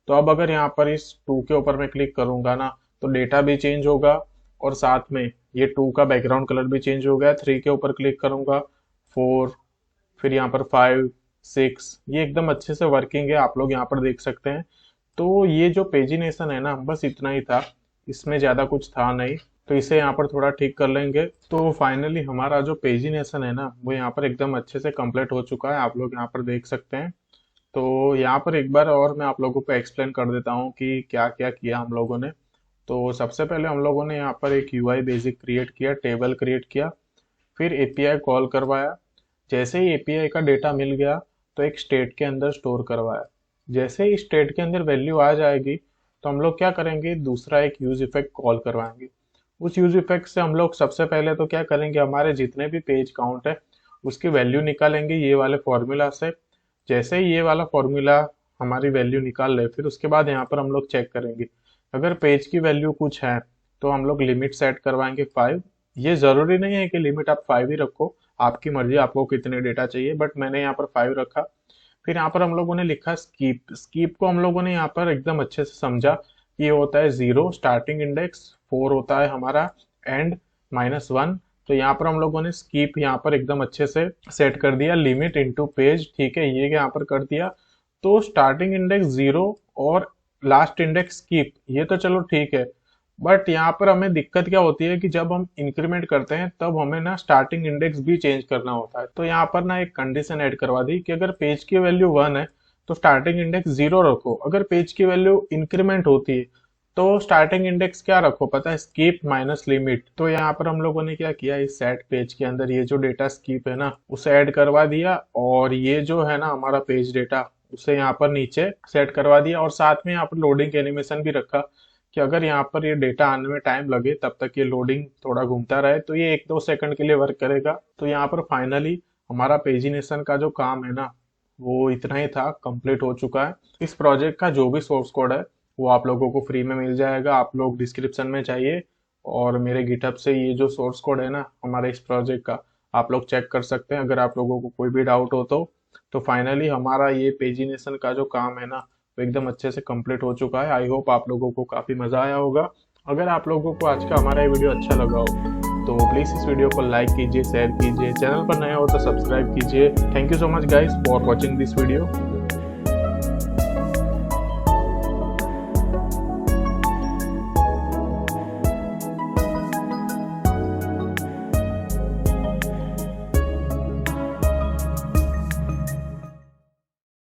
Speaker 1: तो अब अगर यहाँ पर इस 2 के ऊपर मैं क्लिक करूंगा ना तो डेटा भी चेंज होगा, और साथ में ये 2 का बैकग्राउंड कलर भी चेंज हो गया। 3 के ऊपर क्लिक करूंगा, 4, फिर यहाँ पर 5 6, ये एकदम अच्छे से वर्किंग है, आप लोग यहाँ पर देख सकते हैं। तो ये जो पेजिनेशन है ना बस इतना ही था, इसमें ज्यादा कुछ था नहीं। तो इसे यहाँ पर थोड़ा ठीक कर लेंगे। तो फाइनली हमारा जो पेजिनेशन है ना वो यहाँ पर एकदम अच्छे से कंप्लीट हो चुका है, आप लोग यहाँ पर देख सकते हैं। तो यहाँ पर एक बार और मैं आप लोगों को एक्सप्लेन कर देता हूँ कि क्या क्या किया हम लोगों ने। तो सबसे पहले हम लोगों ने यहाँ पर एक यूआई बेसिक क्रिएट किया, टेबल क्रिएट किया, फिर एपीआई कॉल करवाया। जैसे ही एपीआई का डेटा मिल गया तो एक स्टेट के अंदर स्टोर करवाया। जैसे ही स्टेट के अंदर वैल्यू आ जाएगी तो हम लोग क्या करेंगे, दूसरा एक यूज इफेक्ट कॉल करवाएंगे। उस यूज इफेक्ट से हम लोग सबसे पहले तो क्या करेंगे, हमारे जितने भी पेज काउंट है उसकी वैल्यू निकालेंगे ये वाले फॉर्मूला से। जैसे ही ये वाला फॉर्मूला हमारी वैल्यू निकाल ले, फिर उसके बाद यहाँ पर हम लोग चेक करेंगे अगर पेज की वैल्यू कुछ है तो हम लोग लिमिट सेट करवाएंगे 5। ये जरूरी नहीं है कि लिमिट आप 5 ही रखो, आपकी मर्जी आपको कितने डेटा चाहिए, बट मैंने यहाँ पर 5 रखा। फिर यहाँ पर हम लोगों ने लिखा स्कीप, स्कीप को हम लोगों ने यहाँ पर एकदम अच्छे से समझा कि ये होता है 0 स्टार्टिंग इंडेक्स, 4 होता है हमारा एंड, -1। तो यहाँ पर हम लोगों ने स्कीप यहाँ पर एकदम अच्छे से सेट कर दिया, लिमिट इनटू पेज, ठीक है, ये यहाँ पर कर दिया। तो स्टार्टिंग इंडेक्स 0 और लास्ट इंडेक्स स्कीप, ये तो चलो ठीक है, बट यहाँ पर हमें दिक्कत क्या होती है कि जब हम इंक्रीमेंट करते हैं तब हमें ना स्टार्टिंग इंडेक्स भी चेंज करना होता है। तो यहाँ पर ना एक कंडीशन ऐड करवा दी कि अगर पेज की वैल्यू 1 है तो स्टार्टिंग इंडेक्स 0 रखो, अगर पेज की वैल्यू इंक्रीमेंट होती है तो स्टार्टिंग इंडेक्स क्या रखो पता है, स्कीप माइनस लिमिट। तो यहाँ पर हम लोगों ने क्या किया, इस सेट पेज के अंदर ये जो डेटा स्कीप है ना उसे ऐड करवा दिया, और ये जो है ना हमारा पेज डेटा उसे यहाँ पर नीचे सेट करवा दिया, और साथ में यहाँ पर लोडिंग एनिमेशन भी रखा कि अगर यहाँ पर ये डेटा आने में टाइम लगे तब तक ये लोडिंग थोड़ा घूमता रहे, तो ये 1-2 सेकंड के लिए वर्क करेगा। तो यहाँ पर फाइनली हमारा पेजिनेशन का जो काम है ना वो इतना ही था, कंप्लीट हो चुका है। इस प्रोजेक्ट का जो भी सोर्स कोड है वो आप लोगों को फ्री में मिल जाएगा, आप लोग डिस्क्रिप्शन में चाहिए और मेरे गिटहब से ये जो सोर्स कोड है ना हमारे इस प्रोजेक्ट का आप लोग चेक कर सकते हैं, अगर आप लोगों को कोई भी डाउट हो तो फाइनली हमारा ये पेजिनेशन का जो काम है ना वो एकदम अच्छे से कंप्लीट हो चुका है। आई होप आप लोगों को काफी मजा आया होगा। अगर आप लोगों को आज का हमारा ये वीडियो अच्छा लगा हो तो प्लीज इस वीडियो को लाइक कीजिए, शेयर कीजिए, चैनल पर नया हो तो सब्सक्राइब कीजिए। Thank you so much guys for watching this video.